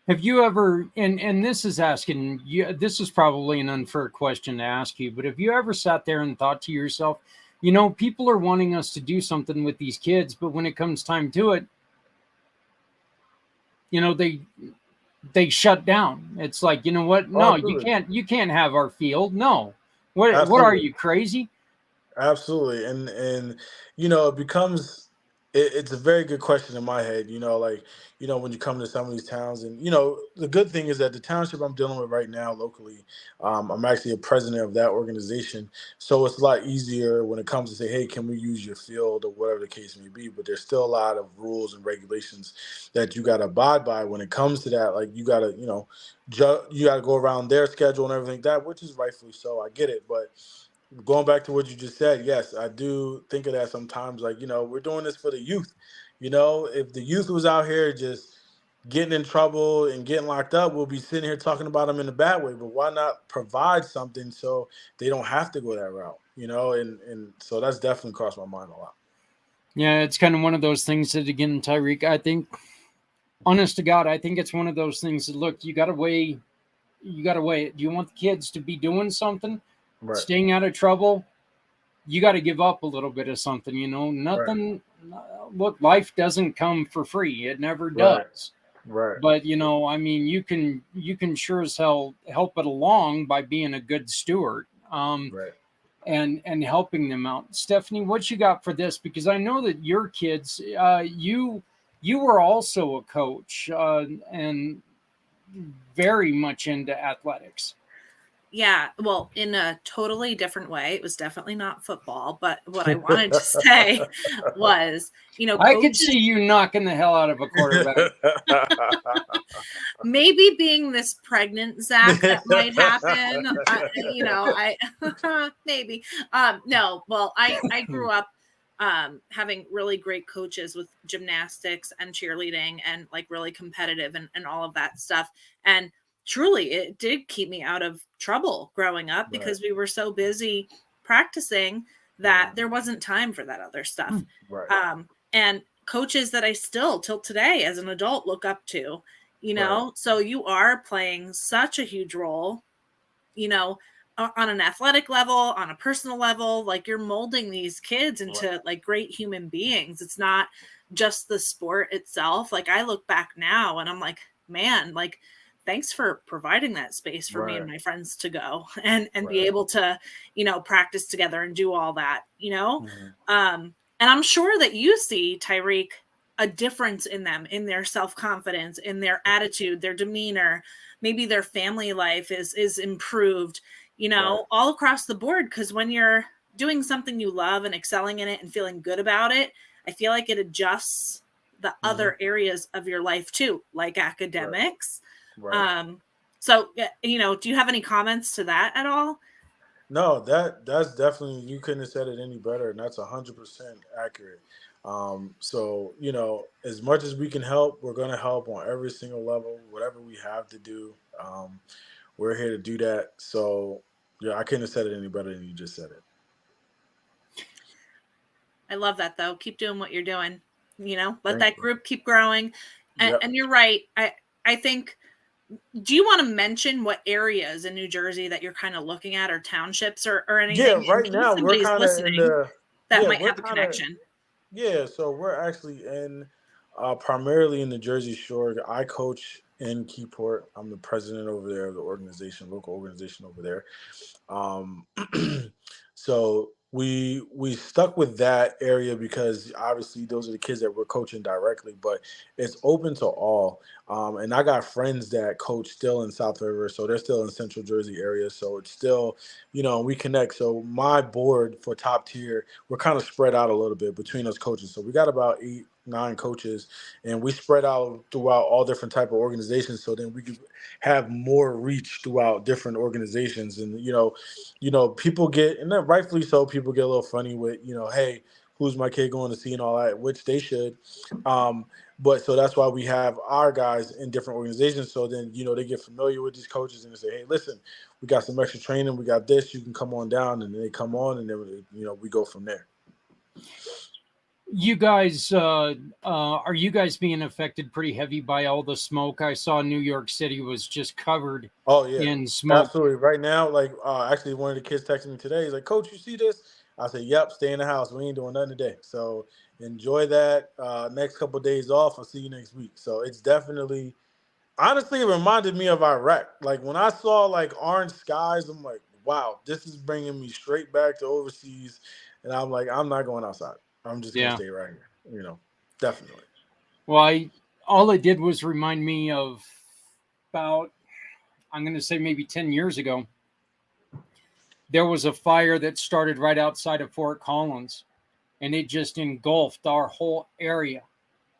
Have you ever, and this is asking you, this is probably an unfair question to ask you, but have you ever sat there and thought to yourself, people are wanting us to do something with these kids, but when it comes time to it, they shut down. It's like, you know what? No, you can't have our field. No. What are you, crazy? Absolutely. And it becomes, it's a very good question in my head, when you come to some of these towns. And, the good thing is that the township I'm dealing with right now locally, I'm actually a president of that organization. So it's a lot easier when it comes to say, hey, can we use your field or whatever the case may be? But there's still a lot of rules and regulations that you got to abide by when it comes to that. Like, you got to, you got to go around their schedule and everything like that, which is rightfully so. I get it. But going back to what you just said, yes, I do think of that sometimes. Like, we're doing this for the youth. If the youth was out here just getting in trouble and getting locked up, we'll be sitting here talking about them in a bad way. But why not provide something so they don't have to go that route? And so that's definitely crossed my mind a lot. Yeah, it's kind of one of those things that, again, Tyreek, I think, honest to God, I think it's one of those things that, look, you got to weigh it. Do you want the kids to be doing something? Right. Staying out of trouble, you got to give up a little bit of something, nothing. Right. Look, life doesn't come for free. It never does. Right. But, you can sure as hell help it along by being a good steward. Right. And helping them out. Stephanie, what you got for this? Because I know that your kids, you were also a coach and very much into athletics. Yeah, well, in a totally different way. It was definitely not football, but what I wanted to say was, I could see you knocking the hell out of a quarterback. Maybe being this pregnant, Zach, that might happen. Maybe. No, well, I grew up having really great coaches with gymnastics and cheerleading and like really competitive and all of that stuff. And truly, it did keep me out of trouble growing up because we were so busy practicing that there wasn't time for that other stuff. Right. And coaches that I still till today as an adult look up to, so you are playing such a huge role, on an athletic level, on a personal level, like you're molding these kids into like great human beings. It's not just the sport itself. Like I look back now and I'm like, man, like, thanks for providing that space for me and my friends to go and be able to, practice together and do all that, And I'm sure that you see, Tyreek, a difference in them, in their self-confidence, in their attitude, their demeanor, maybe their family life is improved, all across the board. Because when you're doing something you love and excelling in it and feeling good about it, I feel like it adjusts the other areas of your life too, like academics. Right. So, do you have any comments to that at all? No, that's definitely, you couldn't have said it any better. And that's 100% accurate. So, as much as we can help, we're going to help on every single level, whatever we have to do. We're here to do that. So, yeah, I couldn't have said it any better than you just said it. I love that, though. Keep doing what you're doing. let that group keep growing. Yep. And you're right. I think, do you want to mention what areas in New Jersey that you're kind of looking at, or townships or anything? Yeah, right now we're kind of in the that might have a connection. So we're actually in primarily in the Jersey Shore. I coach in Keyport. I'm the president over there of the local organization over there. So we stuck with that area because obviously those are the kids that we're coaching directly, but it's open to all. And I got friends that coach still in South River, so they're still in Central Jersey area. So it's still, we connect. So my board for top tier, we're kind of spread out a little bit between us coaches. So we got about 8-9 coaches, and we spread out throughout all different type of organizations. So then we could have more reach throughout different organizations. And people get, and then rightfully so, people get a little funny with, hey, who's my kid going to see and all that, which they should. But so that's why we have our guys in different organizations. So then, they get familiar with these coaches and they say, hey, listen, we got some extra training. We got this. You can come on down. And then they come on, and then, we go from there. You guys, are you guys being affected pretty heavy by all the smoke? I saw New York City was just covered in smoke. Absolutely. Right now, like actually one of the kids texted me today. He's like, Coach, you see this? I said, yep, stay in the house. We ain't doing nothing today. So enjoy that. Next couple of days off. I'll see you next week. So it's definitely, honestly, it reminded me of Iraq. Like when I saw like orange skies, I'm like, wow, this is bringing me straight back to overseas. And I'm like, I'm not going outside. I'm just going to stay right here, definitely. Well, all it did was remind me of about, I'm going to say maybe 10 years ago, there was a fire that started right outside of Fort Collins, and it just engulfed our whole area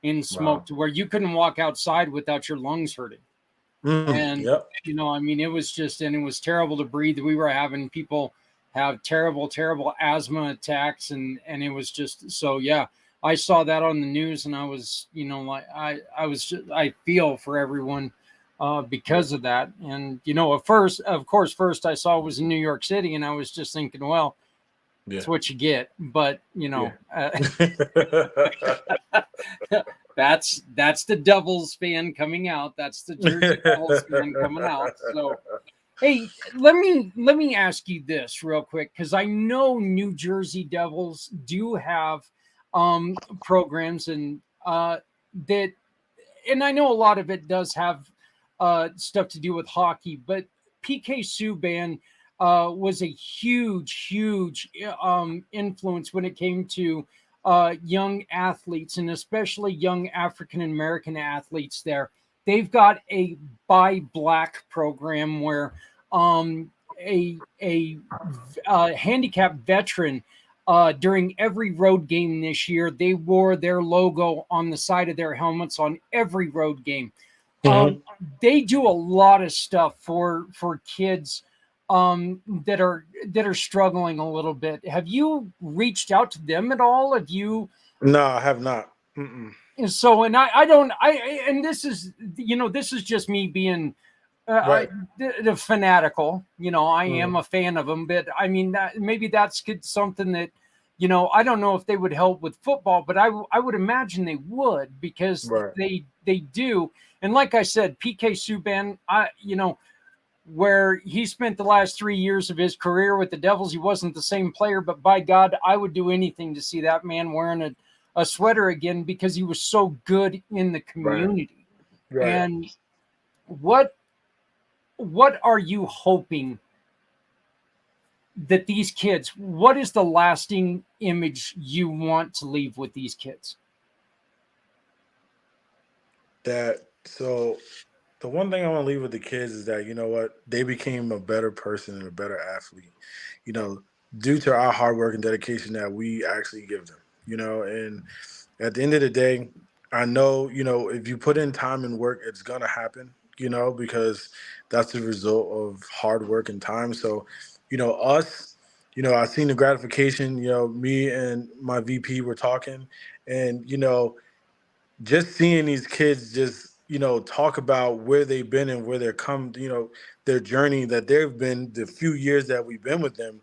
in smoke to where you couldn't walk outside without your lungs hurting. And, it was just, and it was terrible to breathe. We were having people have terrible, terrible asthma attacks. And it was just, so I saw that on the news, and I was, I feel for everyone because of that. And, first I saw it was in New York City, and I was just thinking, well, that's what you get. But, that's the Devils fan coming out. That's the Jersey Devils fan coming out. So, hey, let me ask you this real quick, because I know New Jersey Devils do have programs and that, and I know a lot of it does have stuff to do with hockey, but PK Subban was a huge influence when it came to young athletes, and especially young African American athletes there. They've got a Buy Black program where a handicapped veteran during every road game this year, they wore their logo on the side of their helmets on every road game. They do a lot of stuff for kids that are struggling a little bit. Have you reached out to them at all? Have you? No, I have not. Mm-mm. And so, and and this is, this is just me being the fanatical. I am a fan of them, but I mean that maybe that's something that, I don't know if they would help with football, but I would imagine they would, because they do. And like I said, PK Subban, where he spent the last 3 years of his career with the Devils, he wasn't the same player, but by God, I would do anything to see that man wearing a sweater again, because he was so good in the community. Right. And what are you hoping that these kids, what is the lasting image you want to leave with these kids? So the one thing I want to leave with the kids is that, they became a better person and a better athlete, due to our hard work and dedication that we actually give them, and at the end of the day, I know, if you put in time and work, it's going to happen, because that's the result of hard work and time. So, us, I've seen the gratification, me and my VP were talking, and, just seeing these kids just, talk about where they've been and where they're come, their journey that they've been, the few years that we've been with them,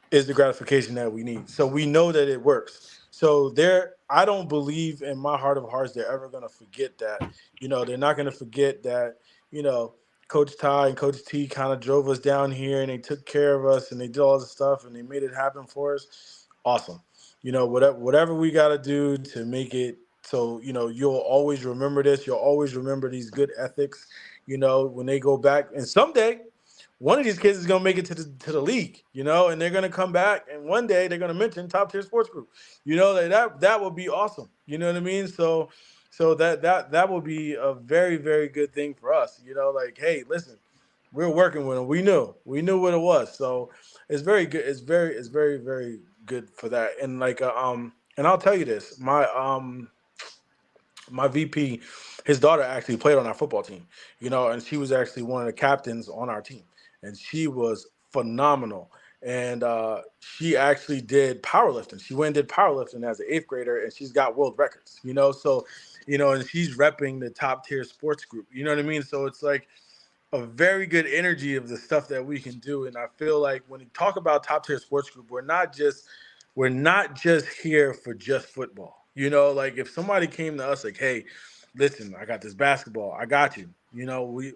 is the gratification that we need. So we know that it works. So I don't believe in my heart of hearts they're ever going to forget that. They're not going to forget that, you know, Coach Ty and Coach T kind of drove us down here and they took care of us and they did all this stuff and they made it happen for us. Awesome. Whatever we got to do to make it so, you'll always remember this. You'll always remember these good ethics, when they go back. And someday, one of these kids is going to make it to the league, and they're going to come back. And one day they're going to mention Top Tier Sports Group. That would be awesome. You know what I mean? So that will be a very, very good thing for us. Like, hey, listen, we're working with them. We knew what it was. So it's very good. It's very, very good for that. And and I'll tell you this, my VP, his daughter actually played on our football team, and she was actually one of the captains on our team, and she was phenomenal. And she actually did powerlifting. She went and did powerlifting as an 8th grader, and she's got world records, So, and she's repping the Top Tier Sports Group. You know what I mean? So it's like a very good energy of the stuff that we can do. And I feel like when you talk about Top Tier Sports Group, we're not just here for just football. Like if somebody came to us like, hey, listen, I got this basketball, I got you.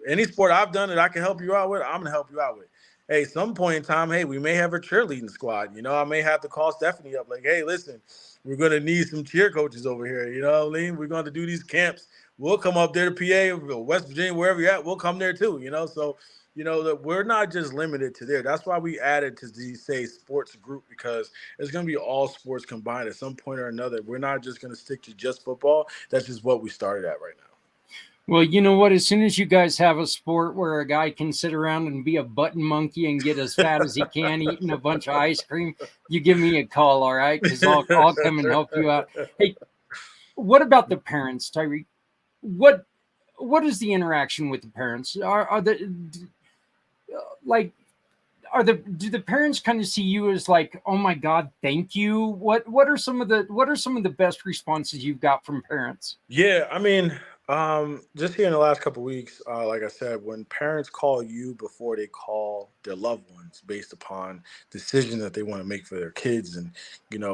Any sport I've done that I can help you out with, I'm gonna help you out with. Hey, some point in time, hey, we may have a cheerleading squad. I may have to call Stephanie up like, hey, listen, we're gonna need some cheer coaches over here. You know what I mean? We're going to do these camps. We'll come up there to PA, West Virginia, wherever you're at. We'll come there too. So that we're not just limited to there. That's why we added to the sports group, because it's going to be all sports combined at some point or another. We're not just going to stick to just football. That's just what we started at right now. Well, you know what? As soon as you guys have a sport where a guy can sit around and be a button monkey and get as fat as he can, eating a bunch of ice cream, you give me a call, all right? Because I'll come and help you out. Hey, what about the parents, Tyreek? What is the interaction with the parents? Do the parents kind of see you as like, oh my God, thank you? What are some of the best responses you've got from parents? Yeah, I mean, just here in the last couple of weeks, like I said, when parents call you before they call their loved ones based upon decisions that they want to make for their kids, and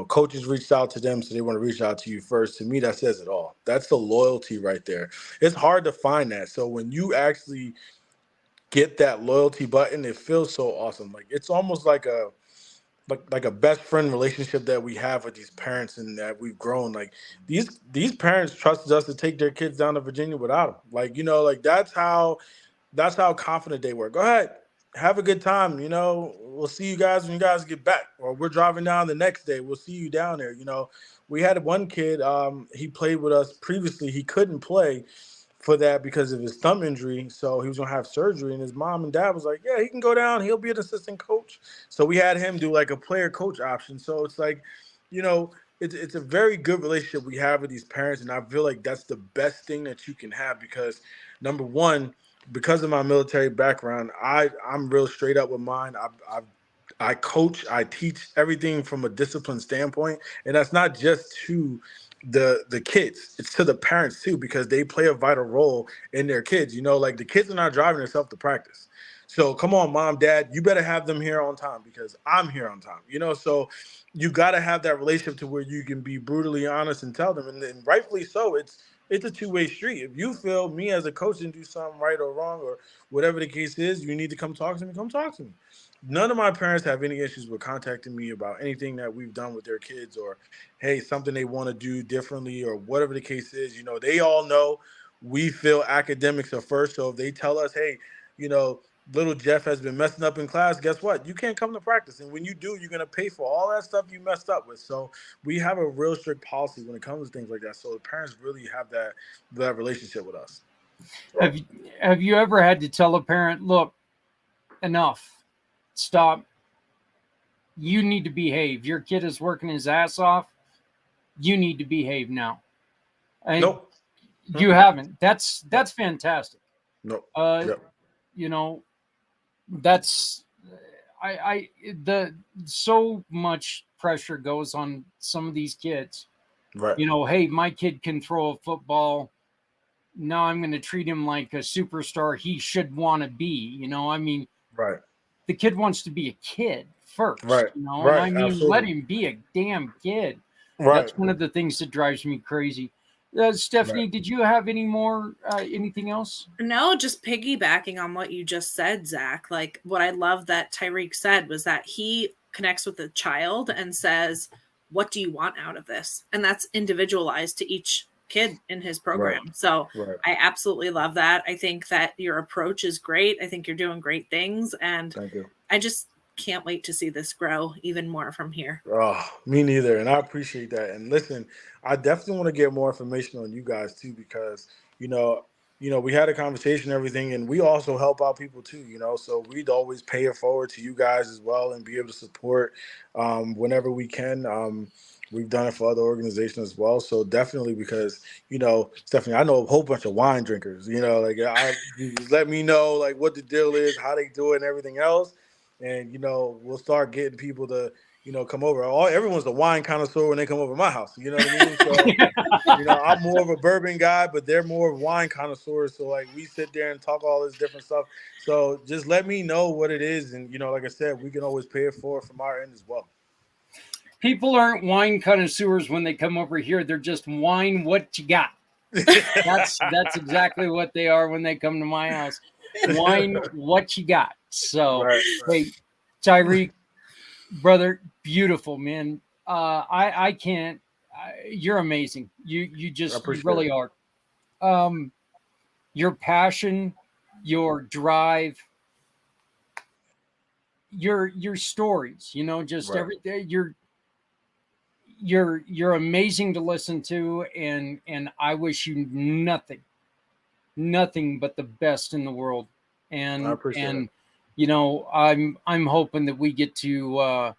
coaches reached out to them, so they want to reach out to you first. To me, that says it all. That's the loyalty right there. It's hard to find that. So when you actually get that loyalty button, it feels so awesome. Like it's almost like a best friend relationship that we have with these parents, and that we've grown. Like these parents trusted us to take their kids down to Virginia without them. Like that's how confident they were. Go ahead, have a good time. We'll see you guys when you guys get back, or we're driving down the next day. We'll see you down there. We had one kid, he played with us previously. He couldn't play for that because of his thumb injury, so he was gonna have surgery, and his mom and dad was like, yeah, he can go down, he'll be an assistant coach. So we had him do like a player coach option. So it's like, it's a very good relationship we have with these parents, and I feel like that's the best thing that you can have, because number one, because of my military background, I'm real straight up with mine. I coach, I teach everything from a discipline standpoint, and that's not just to the kids, it's to the parents too, because they play a vital role in their kids. Like the kids are not driving themselves to practice. So come on, mom, dad, you better have them here on time because I'm here on time. So you got to have that relationship to where you can be brutally honest and tell them, and then rightfully so. It's a two-way street. If you feel me as a coach didn't do something right or wrong, or whatever the case is, you need to come talk to me, come talk to me. None of my parents have any issues with contacting me about anything that we've done with their kids, or, hey, something they want to do differently, or whatever the case is. They all know we feel academics are first. So if they tell us, hey, little Jeff has been messing up in class, guess what? You can't come to practice. And when you do, you're going to pay for all that stuff you messed up with. So we have a real strict policy when it comes to things like that. So the parents really have that relationship with us. Have you ever had to tell a parent, look, enough, stop, you need to behave, your kid is working his ass off, you need to behave now? Nope. You haven't. That's fantastic. Nope. That's so much pressure goes on some of these kids. Right. Hey, my kid can throw a football. Now I'm going to treat him like a superstar he should want to be. Right. The kid wants to be a kid first. Right. And right. Absolutely. Let him be a damn kid. Right. That's one of the things that drives me crazy. Stephanie, Right. did you have any more, anything else? No, just piggybacking on what you just said, Zach. Like what I love that Tyreek said was that he connects with the child and says, "What do you want out of this?" And that's individualized to each kid in his Right. program. So Right. I absolutely love that. I think that your approach is great. I think you're doing great things, and Thank you. I just can't wait to see this grow even more from here. Oh, me neither. And I appreciate that. And listen, I definitely want to get more information on you guys too, because you know, we had a conversation and everything, and we also help out people too, So we'd always pay it forward to you guys as well and be able to support whenever we can. We've done it for other organizations as well. So definitely, because, Stephanie, I know a whole bunch of wine drinkers, like you just let me know like what the deal is, how they do it and everything else. And, we'll start getting people to, come over. Everyone's a wine connoisseur when they come over to my house. You know what I mean? So, I'm more of a bourbon guy, but they're more of wine connoisseurs. So, like, we sit there and talk all this different stuff. So, just let me know what it is. And, like I said, we can always pay it forward from our end as well. People aren't wine connoisseurs when they come over here. They're just wine what you got. That's exactly what they are when they come to my house. Wine what you got. So, Right. Hey, Tyreek, brother, beautiful, man. I can't. You're amazing. You really are. Your passion, your drive, your stories. Just Right. everything. You're amazing to listen to, and I wish you nothing but the best in the world. I And appreciate it. I'm hoping that we get to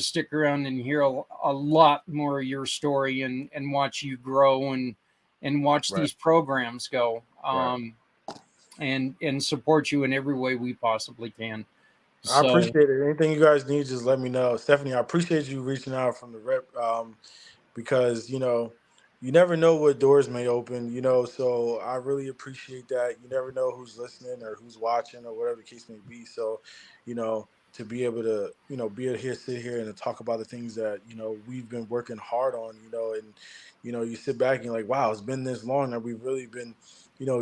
stick around and hear a lot more of your story and watch you grow and watch Right. these programs go, Right. and support you in every way we possibly can. I So appreciate it. Anything you guys need, just let me know. Stephanie, I appreciate you reaching out from the rep, because, you never know what doors may open, so I really appreciate that. You never know who's listening or who's watching or whatever the case may be. So, to be able to, sit here and to talk about the things that, we've been working hard on, and, you sit back and you're like, wow, it's been this long that we've really been,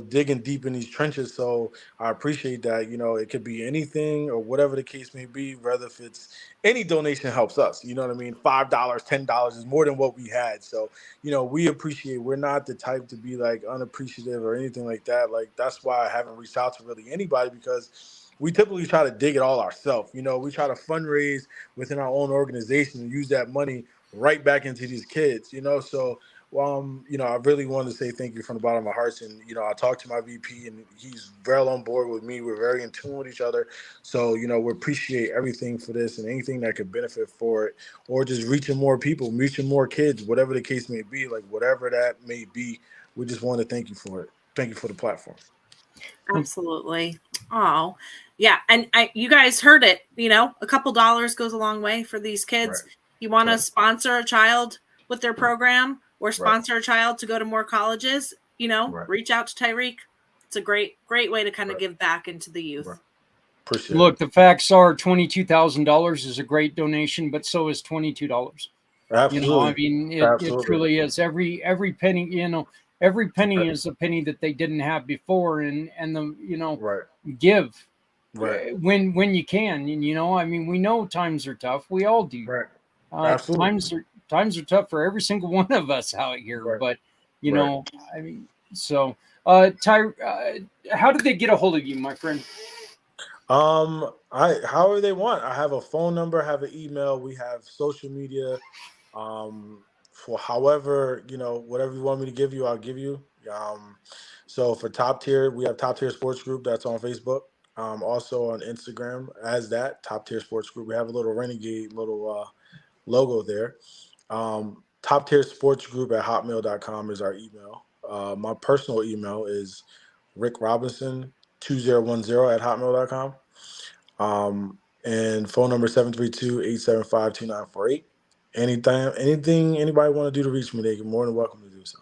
digging deep in these trenches. So I appreciate that. It could be anything or whatever the case may be, whether if it's any donation helps us. You know what I mean? $5, $10 is more than what we had. So, we appreciate, we're not the type to be like unappreciative or anything like that. Like, that's why I haven't reached out to really anybody, because we typically try to dig it all ourselves. We try to fundraise within our own organization and use that money right back into these kids, so I really wanted to say thank you from the bottom of my heart. And, I talked to my VP and he's well on board with me. We're very in tune with each other. So, we appreciate everything for this and anything that could benefit for it, or just reaching more people, reaching more kids, whatever the case may be, like whatever that may be. We just want to thank you for it. Thank you for the platform. Absolutely. Oh, yeah. And you guys heard it, a couple dollars goes a long way for these kids. Right. You want to Right. sponsor a child with their program or Right. sponsor a child to go to more colleges, Right. reach out to Tyreek. It's a great way to kind of Right. give back into the youth. Right. Appreciate look, it. the facts are $22,000 is a great donation, but so is $22. Absolutely. I mean, it Absolutely. truly is. Every penny, every penny Right. is a penny that they didn't have before, and the Right. give Right. when you can. And I mean, we know times are tough. We all do. Right. Absolutely. Times are tough for every single one of us out here. Right. But Right. I mean, so how did they get a hold of you, my friend? However they want. I have a phone number, I have an email, we have social media. For however, whatever you want me to give you, I'll give you. So for Top Tier, we have Top Tier Sports Group that's on Facebook. Also on Instagram as that Top Tier Sports Group. We have a little renegade little logo there. Top Tier Sports Group at hotmail.com is our email. My personal email is rickrobinson2010 at hotmail.com. And phone number 732-875-2948. Anything anybody want to do to reach me, they're more than welcome to do so.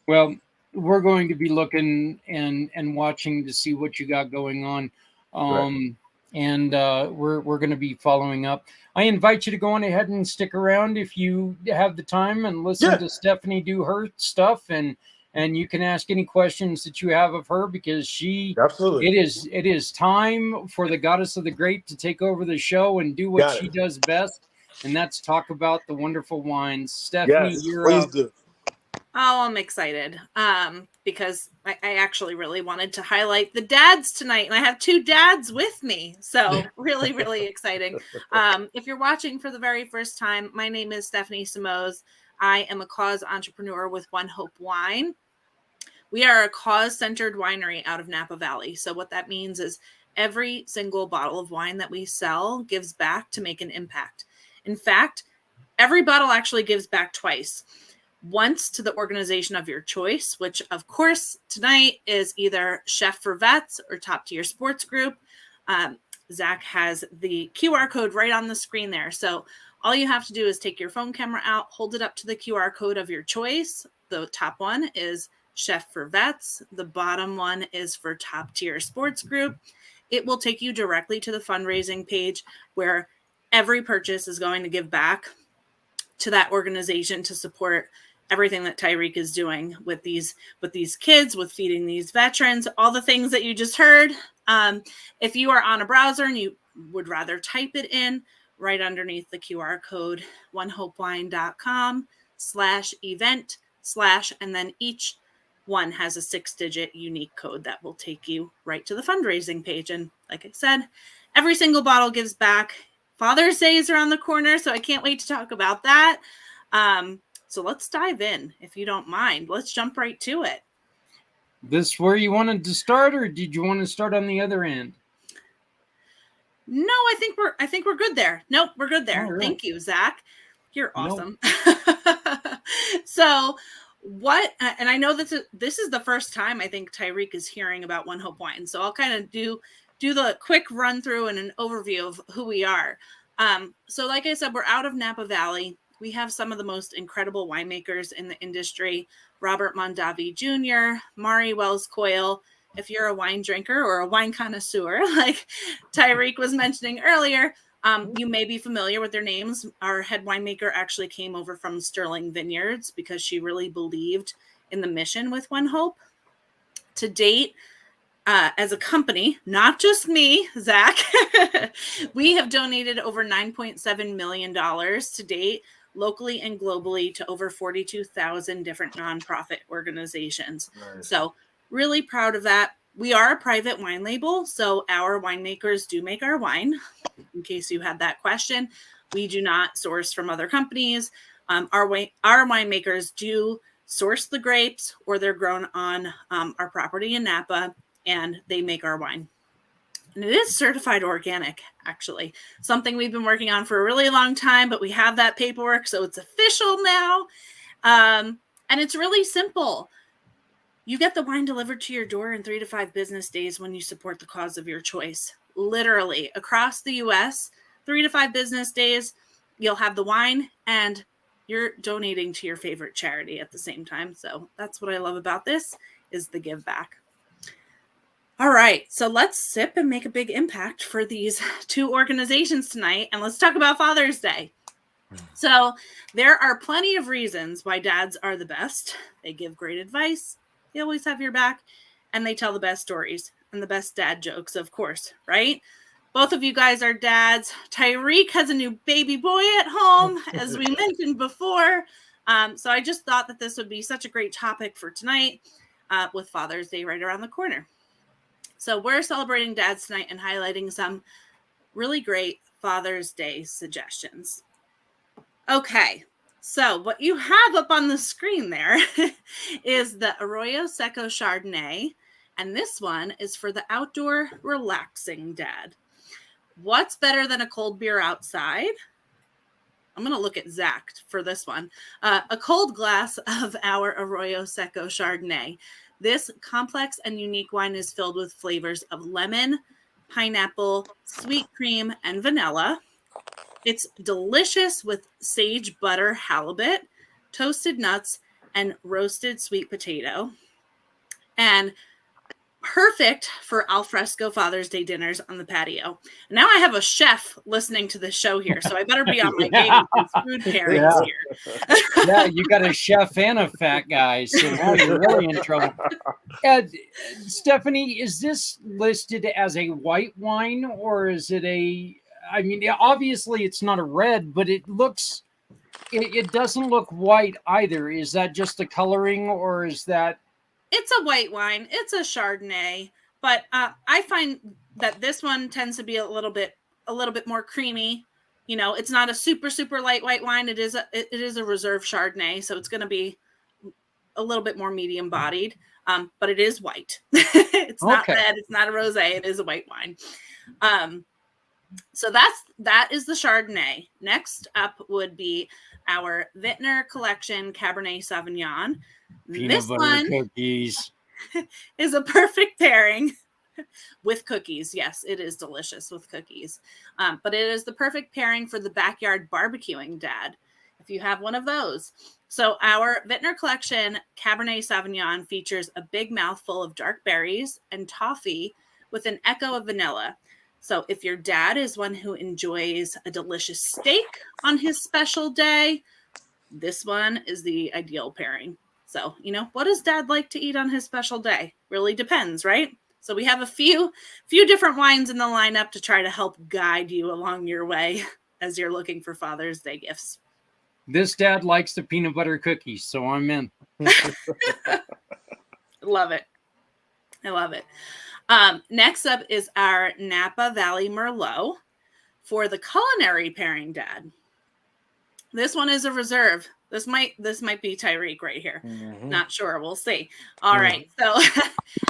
Well, we're going to be looking and watching to see what you got going on. Right. and we're going to be following up. I invite you to go on ahead and stick around if you have the time and listen to Stephanie do her stuff, and you can ask any questions that you have of her, because Absolutely. it is time for the goddess of the grape to take over the show and do what she does best, and that's talk about the wonderful wines. Stephanie, you're please up. do. Oh, I'm excited because I actually really wanted to highlight the dads tonight, and I have 2 dads with me. So really, really exciting. If you're watching for the very first time, my name is Stephanie Simoes. I am a cause entrepreneur with One Hope Wine. We are a cause-centered winery out of Napa Valley. So what that means is every single bottle of wine that we sell gives back to make an impact. In fact, every bottle actually gives back twice. Once to the organization of your choice, which of course tonight is either Chef for Vets or Top Tier Sports Group. Zach has the QR code right on the screen there. So all you have to do is take your phone camera out, hold it up to the QR code of your choice. The top one is Chef for Vets. The bottom one is for Top Tier Sports Group. It will take you directly to the fundraising page where every purchase is going to give back to that organization to support everything that Tyreek is doing with these kids, with feeding these veterans, all the things that you just heard. If you are on a browser and you would rather type it in, right underneath the QR code, onehopewine.com/event/ and then each one has a 6-digit unique code that will take you right to the fundraising page. And like I said, every single bottle gives back. Father's Day is around the corner, so I can't wait to talk about that. So let's dive in, if you don't mind. Let's jump right to it. This where you wanted to start, or did you want to start on the other end? No, I think we're good there. Nope, we're good there. Right. Thank you, Zach. You're awesome. So what, and I know that this is the first time I think Tyreek is hearing about One Hope Wine. So I'll kind of do the quick run through and an overview of who we are. So like I said, we're out of Napa Valley. We have some of the most incredible winemakers in the industry: Robert Mondavi Jr., Mari Wells Coyle. If you're a wine drinker or a wine connoisseur, like Tyreek was mentioning earlier, you may be familiar with their names. Our head winemaker actually came over from Sterling Vineyards because she really believed in the mission with One Hope. To date, as a company, not just me, Zach, we have donated over $9.7 million to date, locally and globally, to over 42,000 different nonprofit organizations. Nice. So really proud of that. We are a private wine label, so our winemakers do make our wine. In case you had that question, we do not source from other companies. Our winemakers do source the grapes, or they're grown on our property in Napa, and they make our wine. And it is certified organic, actually. Something we've been working on for a really long time, but we have that paperwork, so it's official now. And it's really simple. You get the wine delivered to your door in 3 to 5 business days when you support the cause of your choice. Literally, across the U.S., 3 to 5 business days, you'll have the wine, and you're donating to your favorite charity at the same time. So that's what I love about this, is the give back. All right, so let's sip and make a big impact for these 2 organizations tonight, and let's talk about Father's Day. So there are plenty of reasons why dads are the best. They give great advice, they always have your back, and they tell the best stories and the best dad jokes, of course, right? Both of you guys are dads. Tyreek has a new baby boy at home, as we mentioned before. So I just thought that this would be such a great topic for tonight, with Father's Day right around the corner. So we're celebrating dads tonight and highlighting some really great Father's Day suggestions. Okay, so what you have up on the screen there is the Arroyo Seco Chardonnay, and this one is for the outdoor relaxing dad. What's better than a cold beer outside? I'm going to look at Zach for this one. A cold glass of our Arroyo Seco Chardonnay. This complex and unique wine is filled with flavors of lemon, pineapple, sweet cream, and vanilla. It's delicious with sage butter halibut, toasted nuts, and roasted sweet potato. And perfect for alfresco Father's Day dinners on the patio. Now I have a chef listening to this show here, so I better be on my game with food pairings here. Yeah, you got a chef and a fat guy, so now you're really in trouble. Stephanie, is this listed as a white wine, or is it a? I mean, obviously it's not a red, but it looks. It doesn't look white either. Is that just the coloring, or is that? It's a white wine. It's a Chardonnay, but I find that this one tends to be a little bit more creamy. You know, it's not a super light white wine. It is a reserve Chardonnay, so it's going to be a little bit more medium bodied. But it is white. It's not red. It's not a rosé. It is a white wine. So that is the Chardonnay. Next up would be our Vintner Collection Cabernet Sauvignon. Peanut butter cookies is a perfect pairing with cookies. Yes, it is delicious with cookies. But it is the perfect pairing for the backyard barbecuing dad, if you have one of those. So our Vintner Collection Cabernet Sauvignon features a big mouthful of dark berries and toffee with an echo of vanilla. So if your dad is one who enjoys a delicious steak on his special day, this one is the ideal pairing. So, you know, what does dad like to eat on his special day? Really depends, right? So we have a few different wines in the lineup to try to help guide you along your way as you're looking for Father's Day gifts. This dad likes the peanut butter cookies, so I'm in. Love it. I love it. Next up is our Napa Valley Merlot for the culinary pairing dad. This one is a reserve. This might be Tyreek right here. Mm-hmm. Not sure. We'll see. All right. So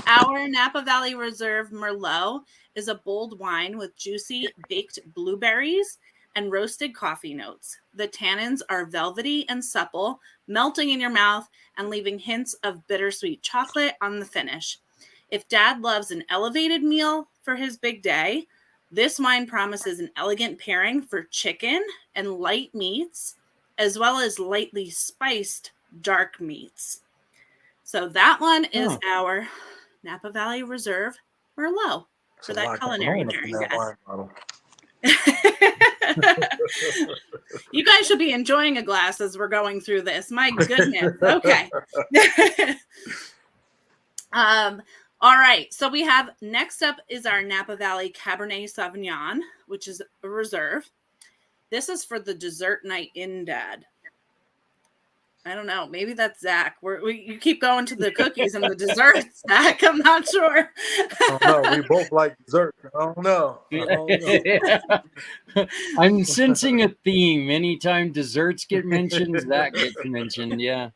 our Napa Valley Reserve Merlot is a bold wine with juicy baked blueberries and roasted coffee notes. The tannins are velvety and supple, melting in your mouth and leaving hints of bittersweet chocolate on the finish. If dad loves an elevated meal for his big day, this wine promises an elegant pairing for chicken and light meats, as well as lightly spiced dark meats. So that one is our Napa Valley Reserve Merlot for that culinary pairing. You guys should be enjoying a glass as we're going through this. My goodness. Okay. All right. So we have next up is our Napa Valley Cabernet Sauvignon, which is a reserve. This is for the dessert night in, Dad. I don't know. Maybe that's Zach. You keep going to the cookies and the desserts, Zach. I'm not sure. I don't know. We both like dessert. I don't know. I'm sensing a theme. Anytime desserts get mentioned, Zach gets mentioned. Yeah.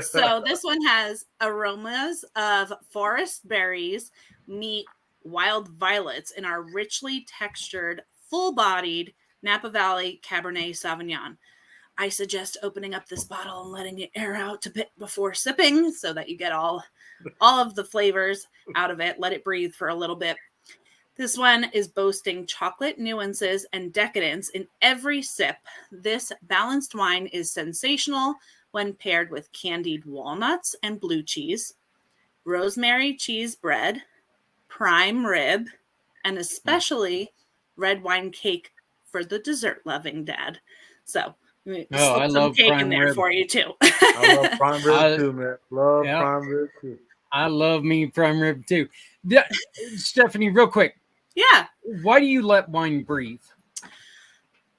So this one has aromas of forest berries meet wild violets in our richly textured, full-bodied Napa Valley Cabernet Sauvignon. I suggest opening up this bottle and letting it air out a bit before sipping so that you get all of the flavors out of it. Let it breathe for a little bit. This one is boasting chocolate nuances and decadence in every sip. This balanced wine is sensational when paired with candied walnuts and blue cheese, rosemary cheese bread, prime rib, and especially red wine cake for the dessert-loving dad. So, I love cake prime in there rib for you too. I love prime rib too, man. Prime rib too. I love me prime rib too. Stephanie, real quick. Yeah. Why do you let wine breathe?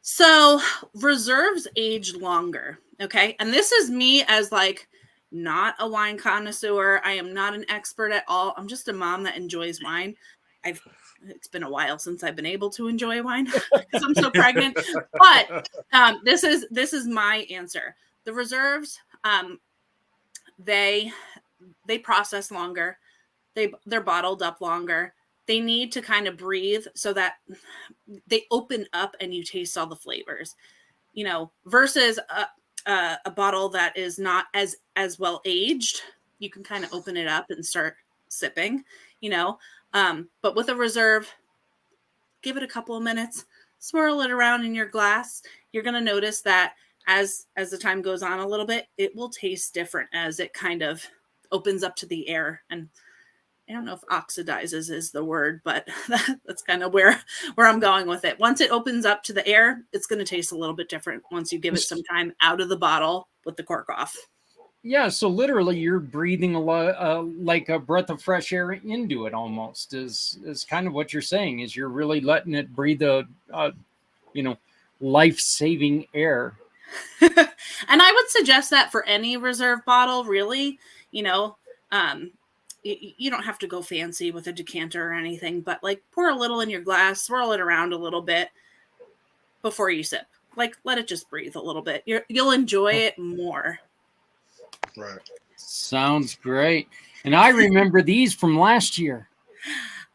So reserves age longer. Okay. And this is me as like not a wine connoisseur. I am not an expert at all. I'm just a mom that enjoys wine. It's been a while since I've been able to enjoy wine because I'm so pregnant. But this is my answer. The reserves, they process longer. They're bottled up longer. They need to kind of breathe so that they open up and you taste all the flavors, you know, versus a bottle that is not as well aged. You can kind of open it up and start sipping, you know. But with a reserve, give it a couple of minutes, swirl it around in your glass. You're going to notice that as the time goes on a little bit, it will taste different as it kind of opens up to the air and I don't know if oxidizes is the word, but that's kind of where I'm going with it. Once it opens up to the air, it's going to taste a little bit different once you give it some time out of the bottle with the cork off. Yeah, so literally you're breathing a lot, like a breath of fresh air into it almost is kind of what you're saying, is you're really letting it breathe life-saving air. And I would suggest that for any reserve bottle, really, you don't have to go fancy with a decanter or anything, but like pour a little in your glass, swirl it around a little bit before you sip. Like let it just breathe a little bit. You'll enjoy it more. Right. Sounds great. And I remember these from last year.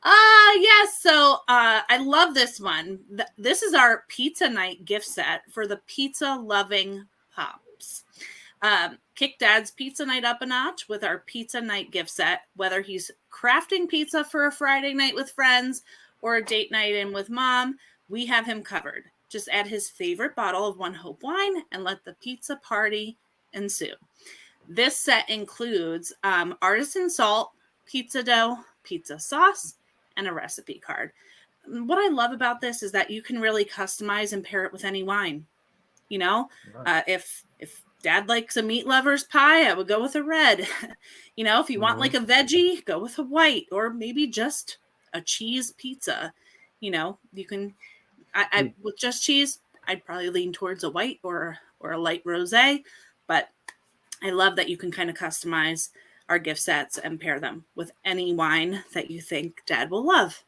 Yes. So I love this one. This is our pizza night gift set for the pizza loving pops. Kick Dad's pizza night up a notch with our pizza night gift set. Whether he's crafting pizza for a Friday night with friends or a date night in with mom, we have him covered. Just add his favorite bottle of One Hope wine and let the pizza party ensue. This set includes artisan salt, pizza dough, pizza sauce, and a recipe card. What I love about this is that you can really customize and pair it with any wine. If Dad likes a meat lover's pie, I would go with a red. If you want like a veggie, go with a white, or maybe just a cheese pizza. You can. I with just cheese, I'd probably lean towards a white or a light rosé, but I love that you can kind of customize our gift sets and pair them with any wine that you think Dad will love.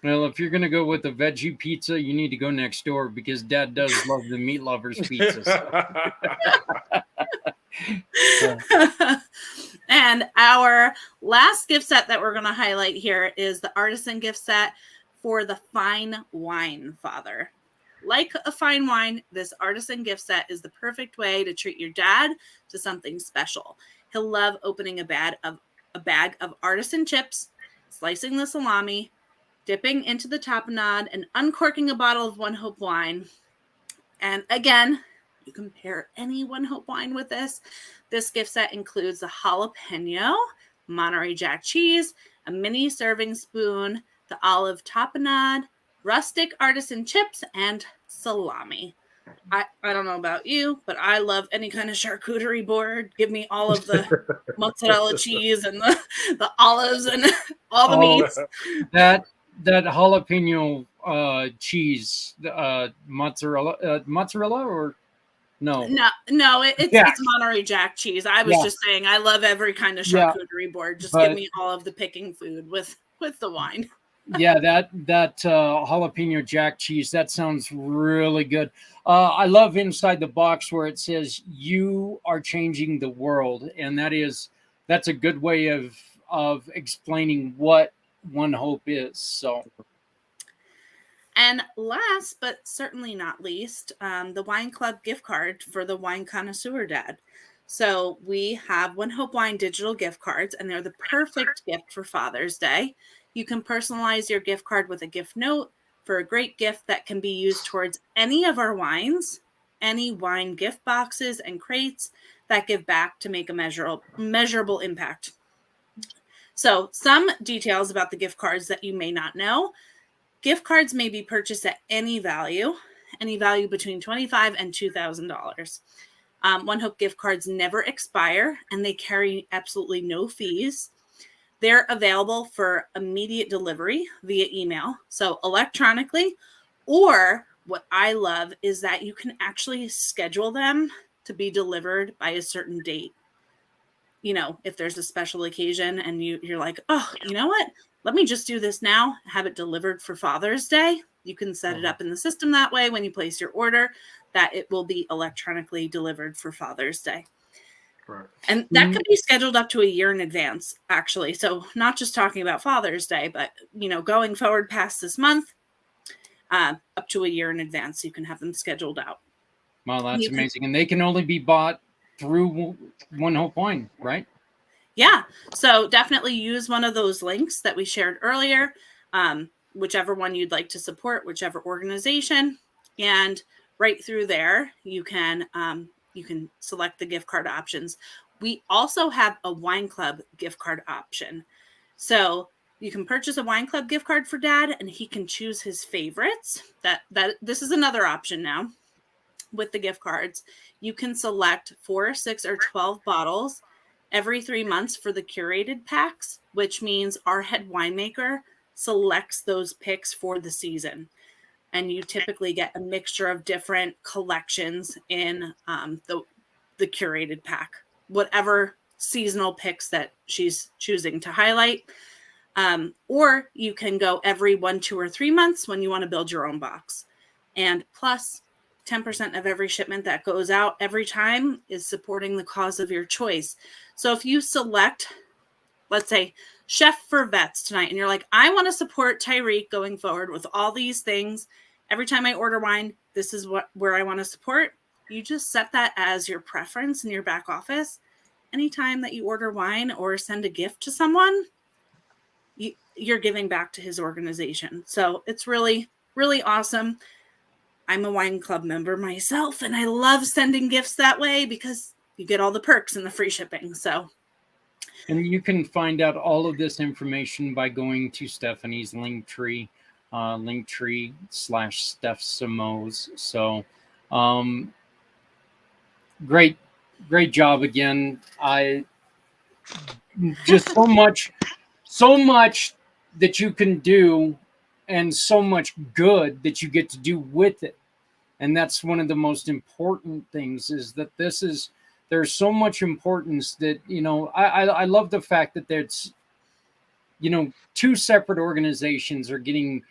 Well, if you're going to go with a veggie pizza, you need to go next door because Dad does love the meat lovers pizzas. And our last gift set that we're going to highlight here is the artisan gift set for the fine wine father. Like a fine wine, this artisan gift set is the perfect way to treat your dad to something special. He'll love opening a bag of artisan chips, slicing the salami, dipping into the tapenade, and uncorking a bottle of One Hope wine. And again, you can pair any One Hope wine with this. This gift set includes the jalapeno, Monterey Jack cheese, a mini serving spoon, the olive tapenade, rustic artisan chips, and salami. I don't know about you, but I love any kind of charcuterie board. Give me all of the mozzarella cheese and the olives and all the meats. That jalapeno cheese, mozzarella or no? No, it's Monterey Jack cheese. I was just saying I love every kind of charcuterie board. Just give me all of the picking food with the wine. Yeah, that jalapeno jack cheese, that sounds really good. I love inside the box where it says "You are changing the world," and that's a good way of explaining what One Hope is. So, and last but certainly not least, the Wine Club gift card for the wine connoisseur dad. So we have One Hope Wine digital gift cards, and they're the perfect gift for Father's Day. You can personalize your gift card with a gift note for a great gift that can be used towards any of our wines, any wine gift boxes and crates that give back to make a measurable impact. So some details about the gift cards that you may not know. Gift cards may be purchased at any value between $25 and $2,000. One Hope gift cards never expire, and they carry absolutely no fees. They're available for immediate delivery via email, so electronically, or what I love is that you can actually schedule them to be delivered by a certain date. If there's a special occasion and you're like, oh, you know what? Let me just do this now, have it delivered for Father's Day. You can set it up in the system that way when you place your order, that it will be electronically delivered for Father's Day. Right. And that could be scheduled up to a year in advance, actually. So not just talking about Father's Day, but, going forward past this month, up to a year in advance, you can have them scheduled out. Wow, that's amazing. And they can only be bought through One Hope Wine, right? Yeah. So definitely use one of those links that we shared earlier, whichever one you'd like to support, whichever organization. And right through there, you can select the gift card options. We also have a Wine Club gift card option. So you can purchase a wine club gift card for dad, and he can choose his favorites. This is another option now with the gift cards. You can select 4, 6, or 12 bottles every 3 months for the curated packs, which means our head winemaker selects those picks for the season. And you typically get a mixture of different collections in the curated pack, whatever seasonal picks that she's choosing to highlight. Or you can go every 1, 2, or 3 months when you want to build your own box. And plus 10% of every shipment that goes out every time is supporting the cause of your choice. So if you select, let's say, Chef for Vets tonight, and you're like, I want to support Tyreek going forward with all these things. Every time I order wine, this is where I want to support. You just set that as your preference in your back office. Anytime that you order wine or send a gift to someone, you're giving back to his organization. So it's really, really awesome. I'm a wine club member myself, and I love sending gifts that way because you get all the perks and the free shipping. So, and you can find out all of this information by going to Stephanie's Linktree, Linktree/Steph Simoes. So, great job again. I just so much that you can do, and so much good that you get to do with it. And that's one of the most important things, is that there's so much importance that, I love the fact that there's, 2 separate organizations are getting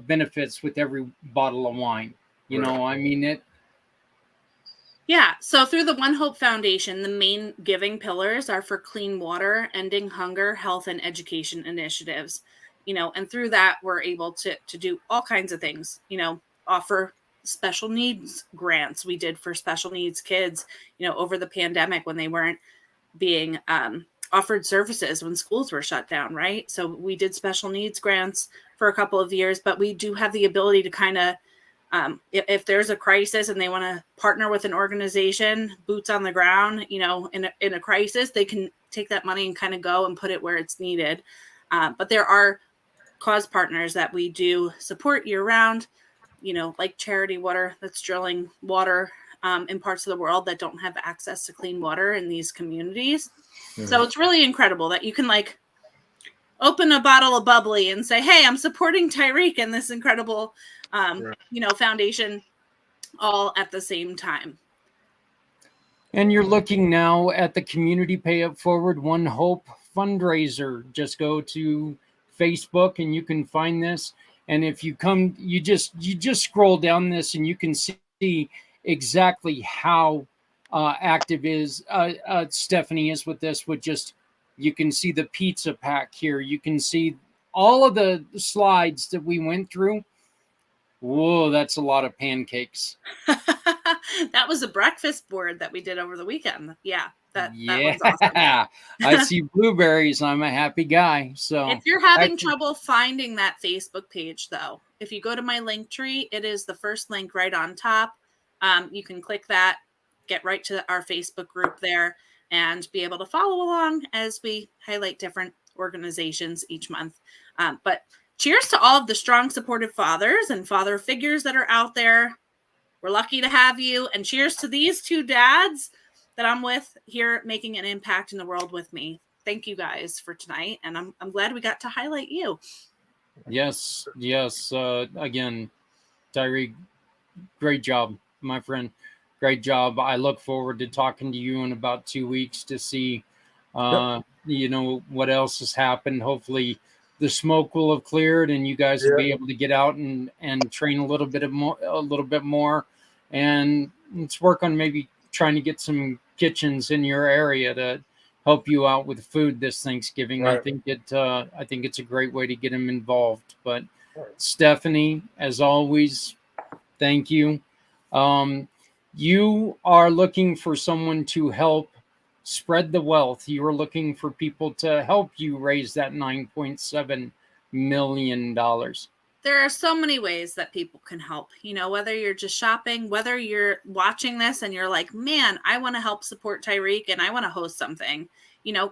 benefits with every bottle of wine. Yeah. So through the One Hope Foundation, the main giving pillars are for clean water, ending hunger, health, and education initiatives. And through that, we're able to do all kinds of things, offer special needs grants. We did for special needs kids, over the pandemic when they weren't being offered services when schools were shut down, right? So we did special needs grants for a couple of years, but we do have the ability to kind of, if there's a crisis and they want to partner with an organization, boots on the ground, in a crisis, they can take that money and kind of go and put it where it's needed. But there are cause partners that we do support year round, like Charity Water, that's drilling water in parts of the world that don't have access to clean water in these communities. Mm-hmm. So it's really incredible that you can open a bottle of bubbly and say, hey, I'm supporting Tyreek and this incredible, foundation all at the same time. And you're looking now at the Community Pay It Forward One Hope fundraiser. Just go to Facebook and you can find this. And if you come, you just scroll down this and you can see exactly how active Stephanie is with this. You can see the pizza pack here. You can see all of the slides that we went through. Whoa, that's a lot of pancakes. That was a breakfast board that we did over the weekend. Yeah. That was awesome. I see blueberries. I'm a happy guy. So if you're having trouble finding that Facebook page, though, if you go to my link tree, it is the first link right on top. You can click that, get right to our Facebook group there, and be able to follow along as we highlight different organizations each month. But cheers to all of the strong, supportive fathers and father figures that are out there. We're lucky to have you. And cheers to these 2 dads that I'm with here making an impact in the world with me. Thank you guys for tonight. And I'm glad we got to highlight you. Yes. Again, Tyreek, great job, my friend. Great job. I look forward to talking to you in about 2 weeks to see, what else has happened. Hopefully the smoke will have cleared and you guys will be able to get out and train a little bit more. And let's work on maybe trying to get some kitchens in your area to help you out with food this Thanksgiving. Right. I think it's a great way to get them involved. But Stephanie, as always, thank you. You are looking for someone to help spread the wealth. You are looking for people to help you raise that $9.7 million. There are so many ways that people can help, whether you're just shopping, whether you're watching this and you're like, man, I want to help support Tyreek and I want to host something,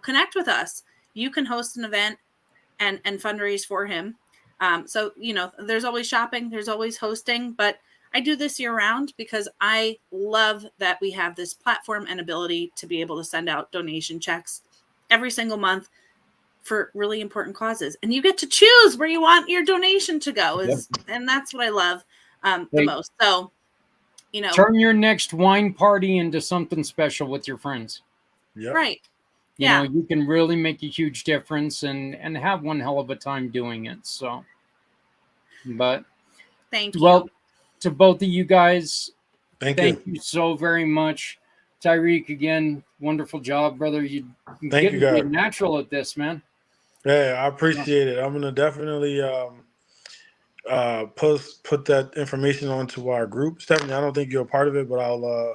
connect with us. You can host an event and fundraise for him. So, you know, there's always shopping, there's always hosting, but I do this year round because I love that we have this platform and ability to be able to send out donation checks every single month for really important causes. And you get to choose where you want your donation to go and that's what I love the most. So, you know, turn your next wine party into something special with your friends. Yep. Right. You know, you can really make a huge difference and have one hell of a time doing it. So, but thank you. Well, to both of you guys, thank you so very much. Tyreek, again, wonderful job, brother. You Thank you, guys. Natural at this, man. Yeah, I appreciate it. I'm gonna definitely put that information onto our group. Stephanie, I don't think you're a part of it, but I'll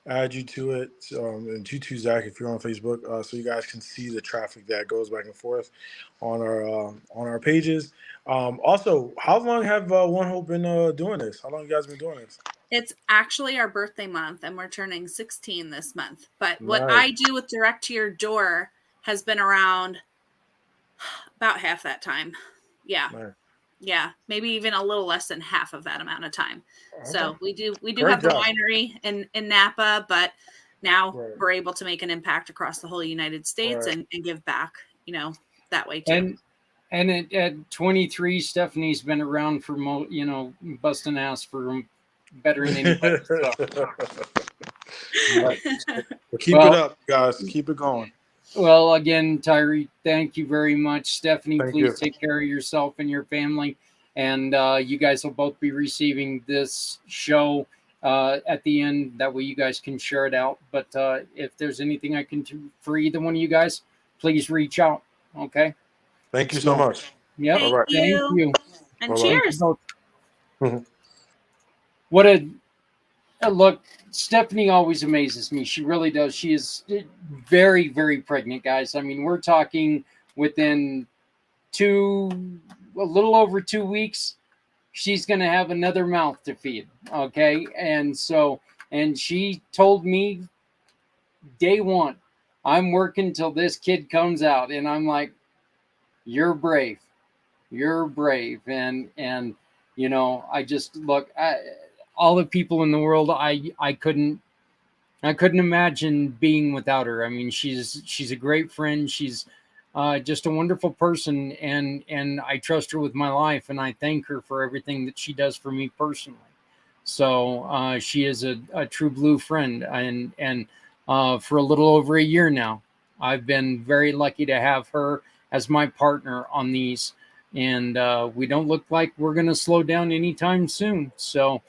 add you to it, and you too, Zach, if you're on Facebook, so you guys can see the traffic that goes back and forth on our pages. Also, how long have One Hope been doing this? How long have you guys been doing this? It's actually our birthday month, and we're turning 16 this month. But Nice. what I do with Direct to Your Door has been around about half that time. Yeah. Nice. Yeah, maybe even a little less than half of that amount of time. Okay. So we do Great have job. The winery in Napa, but now we're able to make an impact across the whole United States and give back, you know, that way too. And at 23, Stephanie's been around for busting ass for better than anybody. So. Keep it up, guys. Keep it going. Well, again, Tyreek, thank you very much. Stephanie, please take care of yourself and your family. And you guys will both be receiving this show at the end. That way you guys can share it out. But if there's anything I can do for either one of you guys, please reach out. Okay? Thank you so much. Yep. Thank you. And Bye-bye. Cheers. What a look. Stephanie always amazes me. She really does. She is very, very pregnant, guys. I mean, we're talking within a little over 2 weeks, she's going to have another mouth to feed. Okay. And she told me day one, I'm working till this kid comes out. And I'm like, you're brave. You're brave. And, you know, I just look, all the people in the world, I couldn't imagine being without her. I mean, she's a great friend. She's just a wonderful person, and I trust her with my life, and I thank her for everything that she does for me personally. So she is a true blue friend, and for a little over a year now, I've been very lucky to have her as my partner on these, and we don't look like we're going to slow down anytime soon. So.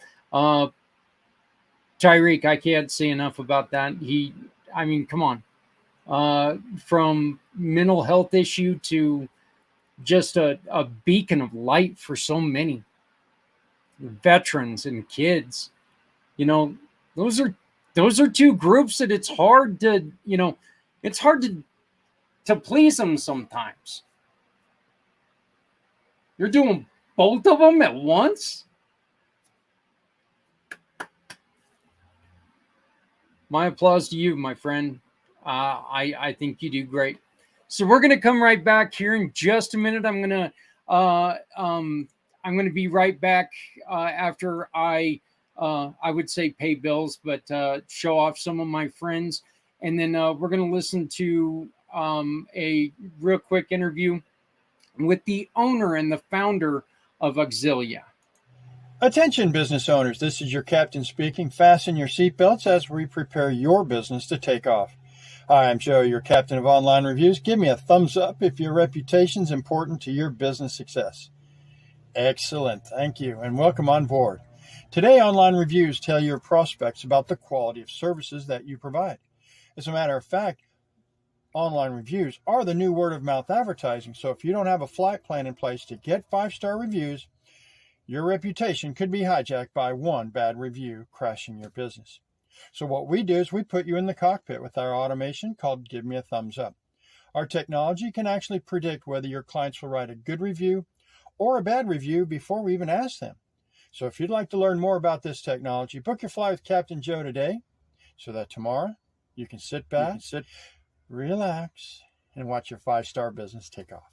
Tyreek, I can't say enough about that. I mean, come on. From mental health issue to just a beacon of light for so many veterans and kids. You know, those are two groups that it's hard to please them sometimes. You're doing both of them at once? My applause to you, my friend. I think you do great. So we're gonna come right back here in just a minute. I'm gonna be right back after I would say pay bills, but show off some of my friends, and then we're gonna listen to a real quick interview with the owner and the founder of Auxilia. Attention business owners, this is your captain speaking. Fasten your seatbelts as we prepare your business to take off. Hi, I'm Joe, your captain of online reviews. Give me a thumbs up if your reputation is important to your business success. Excellent, thank you, and welcome on board. Today, online reviews tell your prospects about the quality of services that you provide. As a matter of fact, online reviews are the new word-of-mouth advertising, so if you don't have a flight plan in place to get 5-star reviews, your reputation could be hijacked by one bad review, crashing your business. So what we do is we put you in the cockpit with our automation called Give Me a Thumbs Up. Our technology can actually predict whether your clients will write a good review or a bad review before we even ask them. So if you'd like to learn more about this technology, book your flight with Captain Joe today so that tomorrow you can sit back, relax, and watch your 5-star business take off.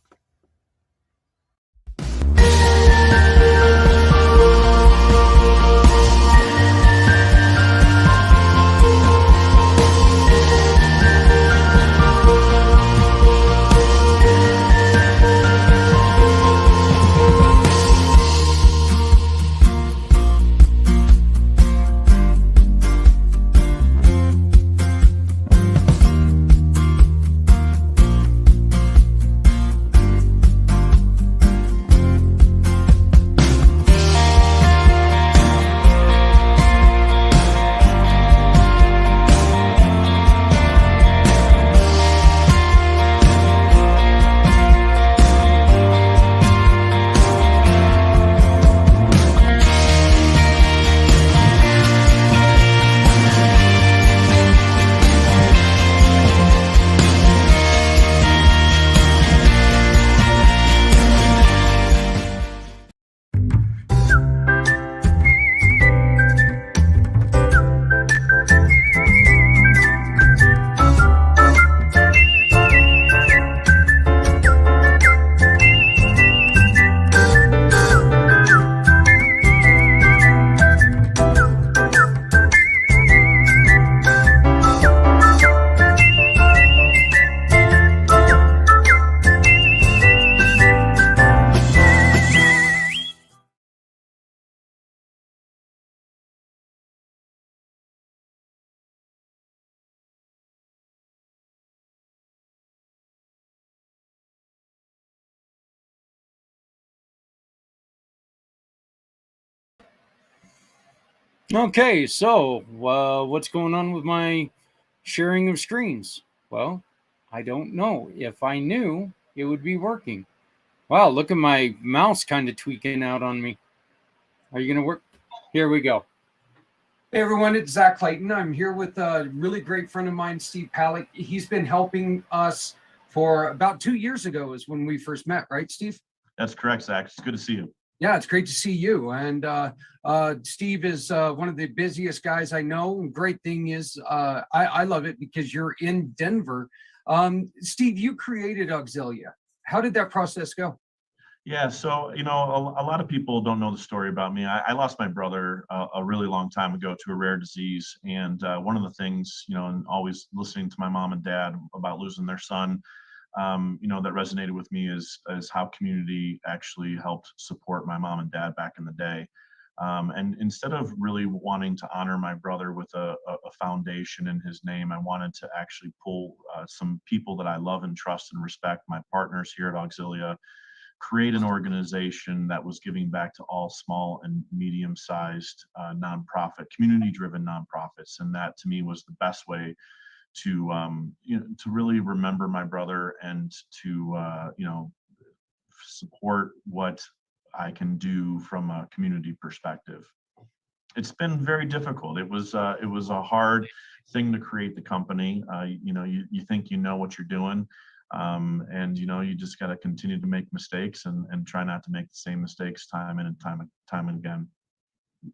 Okay, so what's going on with my sharing of screens? Well, I don't know. If I knew, it would be working. Wow, look at my mouse kind of tweaking out on me. Are you going to work? Here we go. Hey everyone, it's Zach Clayton. I'm here with a really great friend of mine, Steve Palick. He's been helping us for about 2 years ago is when we first met, right, Steve? That's correct, Zach. It's good to see you. Yeah, it's great to see you. And Steve is one of the busiest guys I know. And great thing is, I love it because you're in Denver. Steve, you created Auxilia. How did that process go? Yeah, so a lot of people don't know the story about me. I lost my brother a really long time ago to a rare disease, and one of the things, and always listening to my mom and dad about losing their son, that resonated with me is how community actually helped support my mom and dad back in the day. And instead of really wanting to honor my brother with a foundation in his name, I wanted to actually pull some people that I love and trust and respect, my partners here at Auxilia, create an organization that was giving back to all small and medium-sized nonprofit, community-driven nonprofits. And that to me was the best way to to really remember my brother and to support what I can do from a community perspective. It's been very difficult. It was a hard thing to create the company. You think you know what you're doing, and you just got to continue to make mistakes and try not to make the same mistakes time and time and again.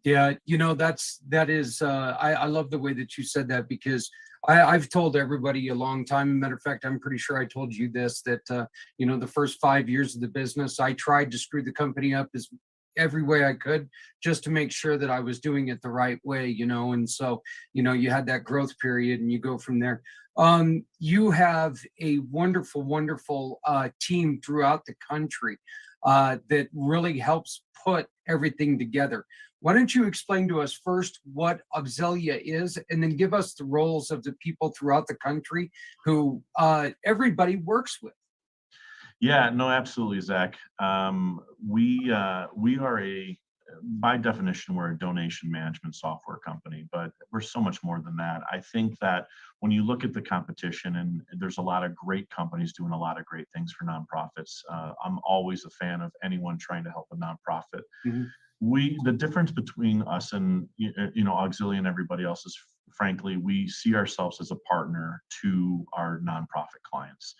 Yeah, that is, I love the way that you said that because I've told everybody a long time. Matter of fact, I'm pretty sure I told you this, that, the first 5 years of the business, I tried to screw the company up as every way I could just to make sure that I was doing it the right way, and so, you had that growth period and you go from there. You have a wonderful, wonderful team throughout the country that really helps put everything together. Why don't you explain to us first what Auxilia is, and then give us the roles of the people throughout the country who everybody works with? Yeah, no, absolutely, Zach. We are by definition, we're a donation management software company, but we're so much more than that. I think that when you look at the competition, and there's a lot of great companies doing a lot of great things for nonprofits, I'm always a fan of anyone trying to help a nonprofit. Mm-hmm. The difference between us and Auxilia and everybody else is, frankly, we see ourselves as a partner to our nonprofit clients.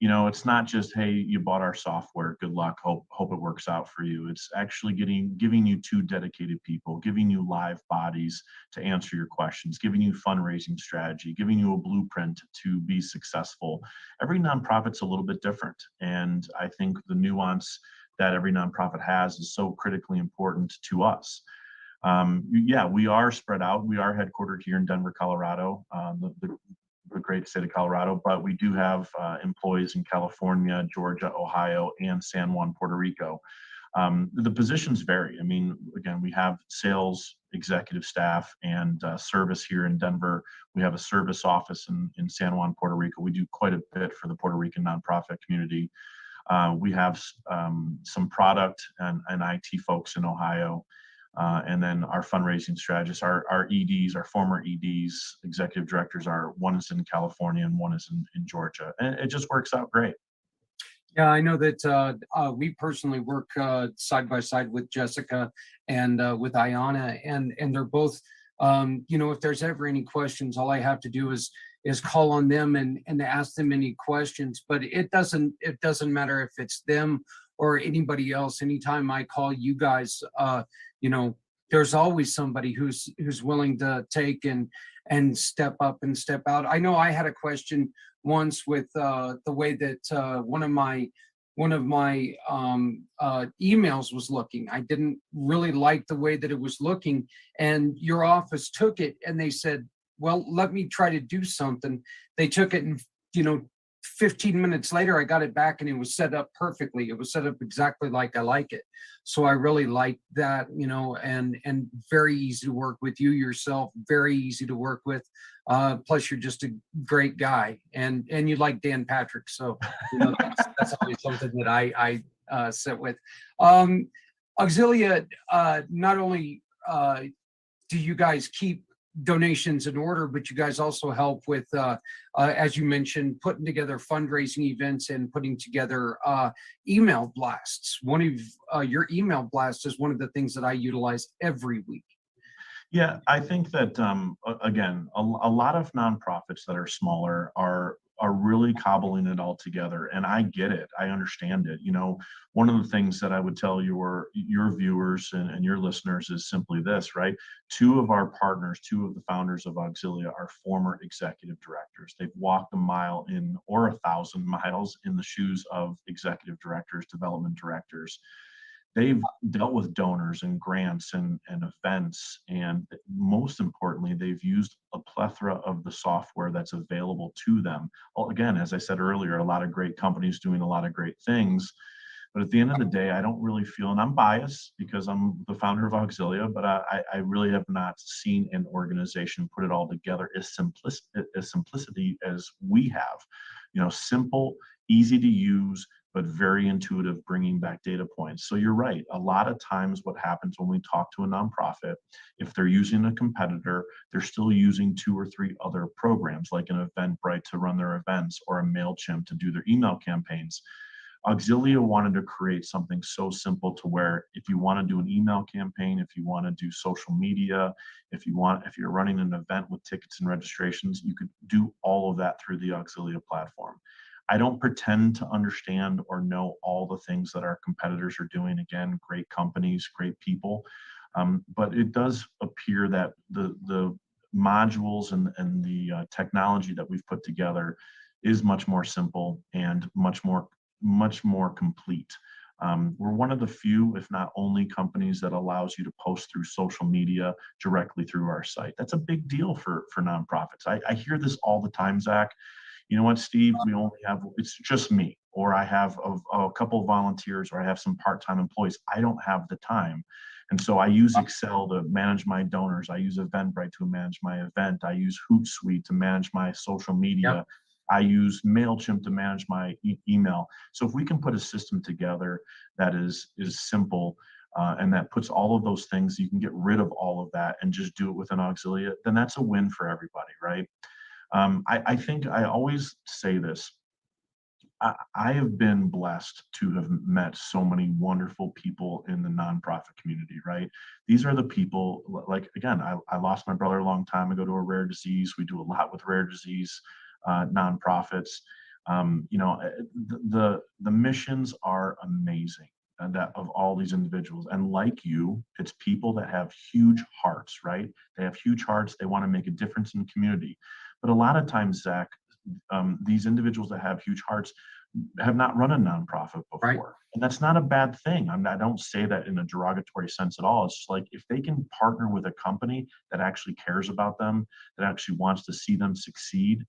It's not just, hey, you bought our software, good luck, hope it works out for you. It's actually giving you two dedicated people, giving you live bodies to answer your questions, giving you fundraising strategy, giving you a blueprint to be successful. Every nonprofit's a little bit different, and I think the nuance that every nonprofit has is so critically important to us. We are spread out. We are headquartered here in Denver, Colorado, the great state of Colorado, but we do have employees in California, Georgia, Ohio, and San Juan, Puerto Rico. The positions vary. I mean, again, we have sales, executive staff, and service here in Denver. We have a service office in San Juan, Puerto Rico. We do quite a bit for the Puerto Rican nonprofit community. We have some product and IT folks in Ohio. And then our fundraising strategists, our EDs, our former EDs, executive directors, one is in California and one is in Georgia. And it just works out great. Yeah, I know that we personally work side by side with Jessica and with Ayana, and they're both, if there's ever any questions, all I have to do is call on them and ask them any questions. But it doesn't matter if it's them or anybody else. Anytime I call you guys, there's always somebody who's willing to take and step up and step out. I know I had a question once with the way that one of my emails was looking. I didn't really like the way that it was looking, and your office took it and they said, well, let me try to do something. They took it and 15 minutes later, I got it back and it was set up perfectly. It was set up exactly like I like it. So I really like that, and very easy to work with. You yourself, very easy to work with. Plus you're just a great guy, and you like Dan Patrick. So, that's always something that I sit with. Auxilia, not only do you guys keep donations in order, but you guys also help with, as you mentioned, putting together fundraising events and putting together email blasts. One of your email blasts is one of the things that I utilize every week. Yeah, I think that again, a lot of nonprofits that are smaller are really cobbling it all together, and I get it. I understand it. You know, one of the things that I would tell your viewers and your listeners is simply this, right? Two of our partners, two of the founders of Auxilia, are former executive directors. They've walked a mile in or 1,000 miles in the shoes of executive directors, development directors. They've dealt with donors and grants and events, and most importantly, they've used a plethora of the software that's available to them. Well, again, as I said earlier, a lot of great companies doing a lot of great things, but at the end of the day, I don't really feel, and I'm biased because I'm the founder of Auxilia, but I really have not seen an organization put it all together as simplicity as we have. You know, simple, easy to use, but very intuitive, bringing back data points. So you're right. A lot of times what happens when we talk to a nonprofit, if they're using a competitor, they're still using 2 or 3 other programs like an Eventbrite to run their events or a MailChimp to do their email campaigns. Auxilia wanted to create something so simple to where if you want to do an email campaign, if you want to do social media, if you're running an event with tickets and registrations, you could do all of that through the Auxilia platform. I don't pretend to understand or know all the things that our competitors are doing. Again, great companies, great people. But it does appear that the modules and the technology that we've put together is much more simple and much more complete. We're one of the few, if not only, companies that allows you to post through social media directly through our site. That's a big deal for nonprofits. I hear this all the time, Zach. You know what, Steve, it's just me, or I have a couple of volunteers, or I have some part-time employees. I don't have the time. And so I use Excel to manage my donors. I use Eventbrite to manage my event. I use Hootsuite to manage my social media. Yep. I use MailChimp to manage my email. So if we can put a system together that is simple, and that puts all of those things, you can get rid of all of that and just do it within Auxilia, then that's a win for everybody, right? I think I always say this. I have been blessed to have met so many wonderful people in the nonprofit community, right? These are the people, like, again, I lost my brother a long time ago to a rare disease. We do a lot with rare disease nonprofits. You know, the missions are amazing. And that of all these individuals, and like you, it's people that have huge hearts, right? They have huge hearts. They want to make a difference in the community. But a lot of times, Zach, these individuals that have huge hearts have not run a nonprofit before. Right. And that's not a bad thing. I don't say that in a derogatory sense at all. It's just like, if they can partner with a company that actually cares about them, that actually wants to see them succeed,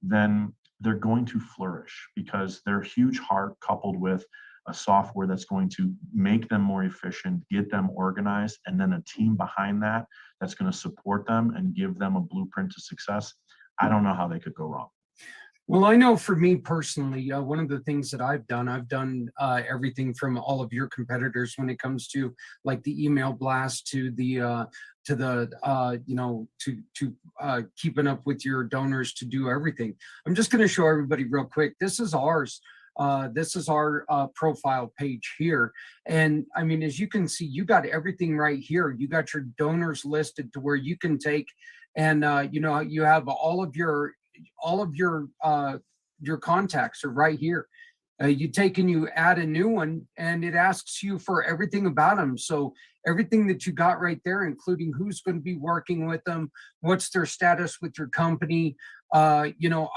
then they're going to flourish, because their huge heart coupled with a software that's going to make them more efficient, get them organized, and then a team behind that that's going to support them and give them a blueprint to success. I don't know how they could go wrong. Well, I know for me personally, one of the things that I've done everything from all of your competitors when it comes to like the email blast to the keeping up with your donors to do everything. I'm just going to show everybody real quick. This is ours. This is our profile page here. And I mean, as you can see, you got everything right here. You got your donors listed to where you can take, and you have all of your contacts are right here. You take and you add a new one, and it asks you for everything about them. So everything that you got right there, including who's going to be working with them, what's their status with your company. I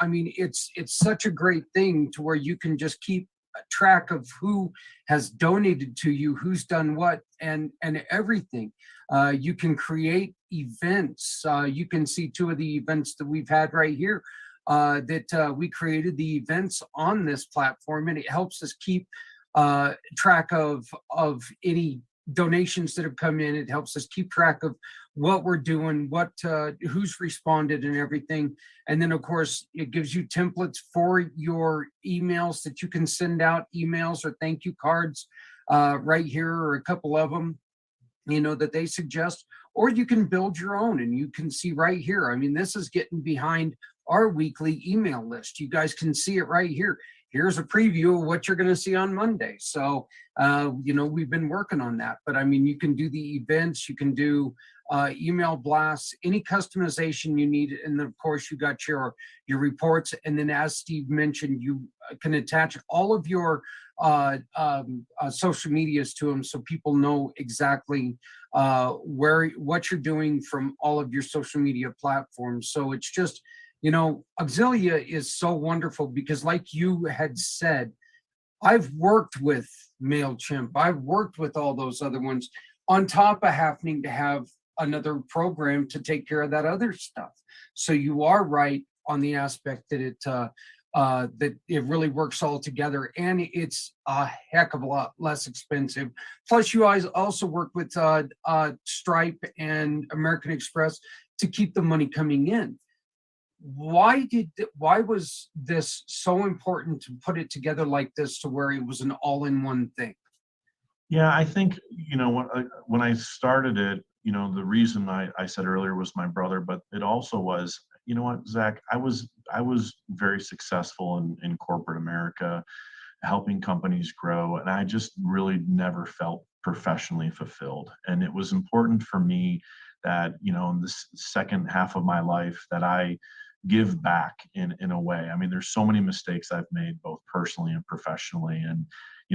mean, it's such a great thing to where you can just keep track of who has donated to you, who's done what, and everything. You can create events. You can see 2 of the events that we've had right here. That we created the events on this platform, and it helps us keep track of any donations that have come in. It helps us keep track of what we're doing, who's responded and everything. And then of course it gives you templates for your emails that you can send out emails or thank you cards right here, or a couple of them, that they suggest, or you can build your own. And you can see right here, I mean, this is getting behind our weekly email list. You guys can see it right here. Here's a preview of what you're going to see on Monday. So, we've been working on that. But I mean, you can do the events, you can do email blasts, any customization you need. And then, of course, you got your reports. And then, as Steve mentioned, you can attach all of your social medias to them, so people know exactly what you're doing from all of your social media platforms. So it's just, Auxilia is so wonderful because, like you had said, I've worked with MailChimp, I've worked with all those other ones, on top of having to have another program to take care of that other stuff. So you are right on the aspect that it really works all together, and it's a heck of a lot less expensive. Plus, you guys also work with Stripe and American Express to keep the money coming in. Why was this so important to put it together like this, to where it was an all-in-one thing? Yeah, I think, when I started it, the reason I said earlier was my brother, but it also was, you know what, Zach, I was very successful in corporate America, helping companies grow, and I just really never felt professionally fulfilled. And it was important for me that, in this second half of my life, that I give back in a way. I mean, there's so many mistakes I've made, both personally and professionally. And,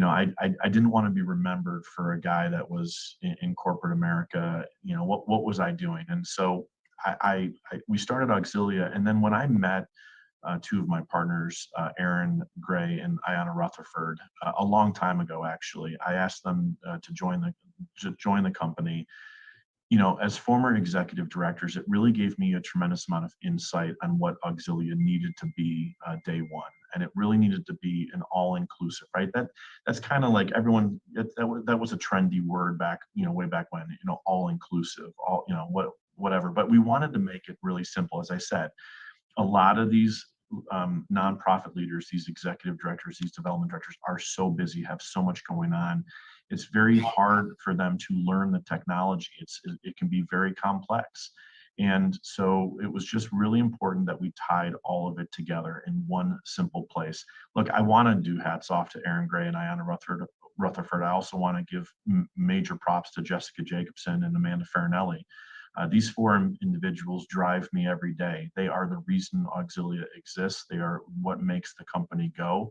I didn't want to be remembered for a guy that was in corporate America. What was I doing? And so we started Auxilia. And then when I met two of my partners, Aaron Gray and Ayanna Rutherford, a long time ago, actually, I asked them to join the company. As former executive directors, it really gave me a tremendous amount of insight on what Auxilia needed to be day one. And it really needed to be an all-inclusive, right? That's kind of like everyone, that was a trendy word back, way back when, all-inclusive, whatever. But we wanted to make it really simple. As I said, a lot of these nonprofit leaders, these executive directors, these development directors are so busy, have so much going on. It's very hard for them to learn the technology. It can be very complex. And so it was just really important that we tied all of it together in one simple place. Look, I want to do hats off to Aaron Gray and Ayanna Rutherford. I also want to give major props to Jessica Jacobson and Amanda Farinelli. These four individuals drive me every day. They are the reason Auxilia exists. They are what makes the company go.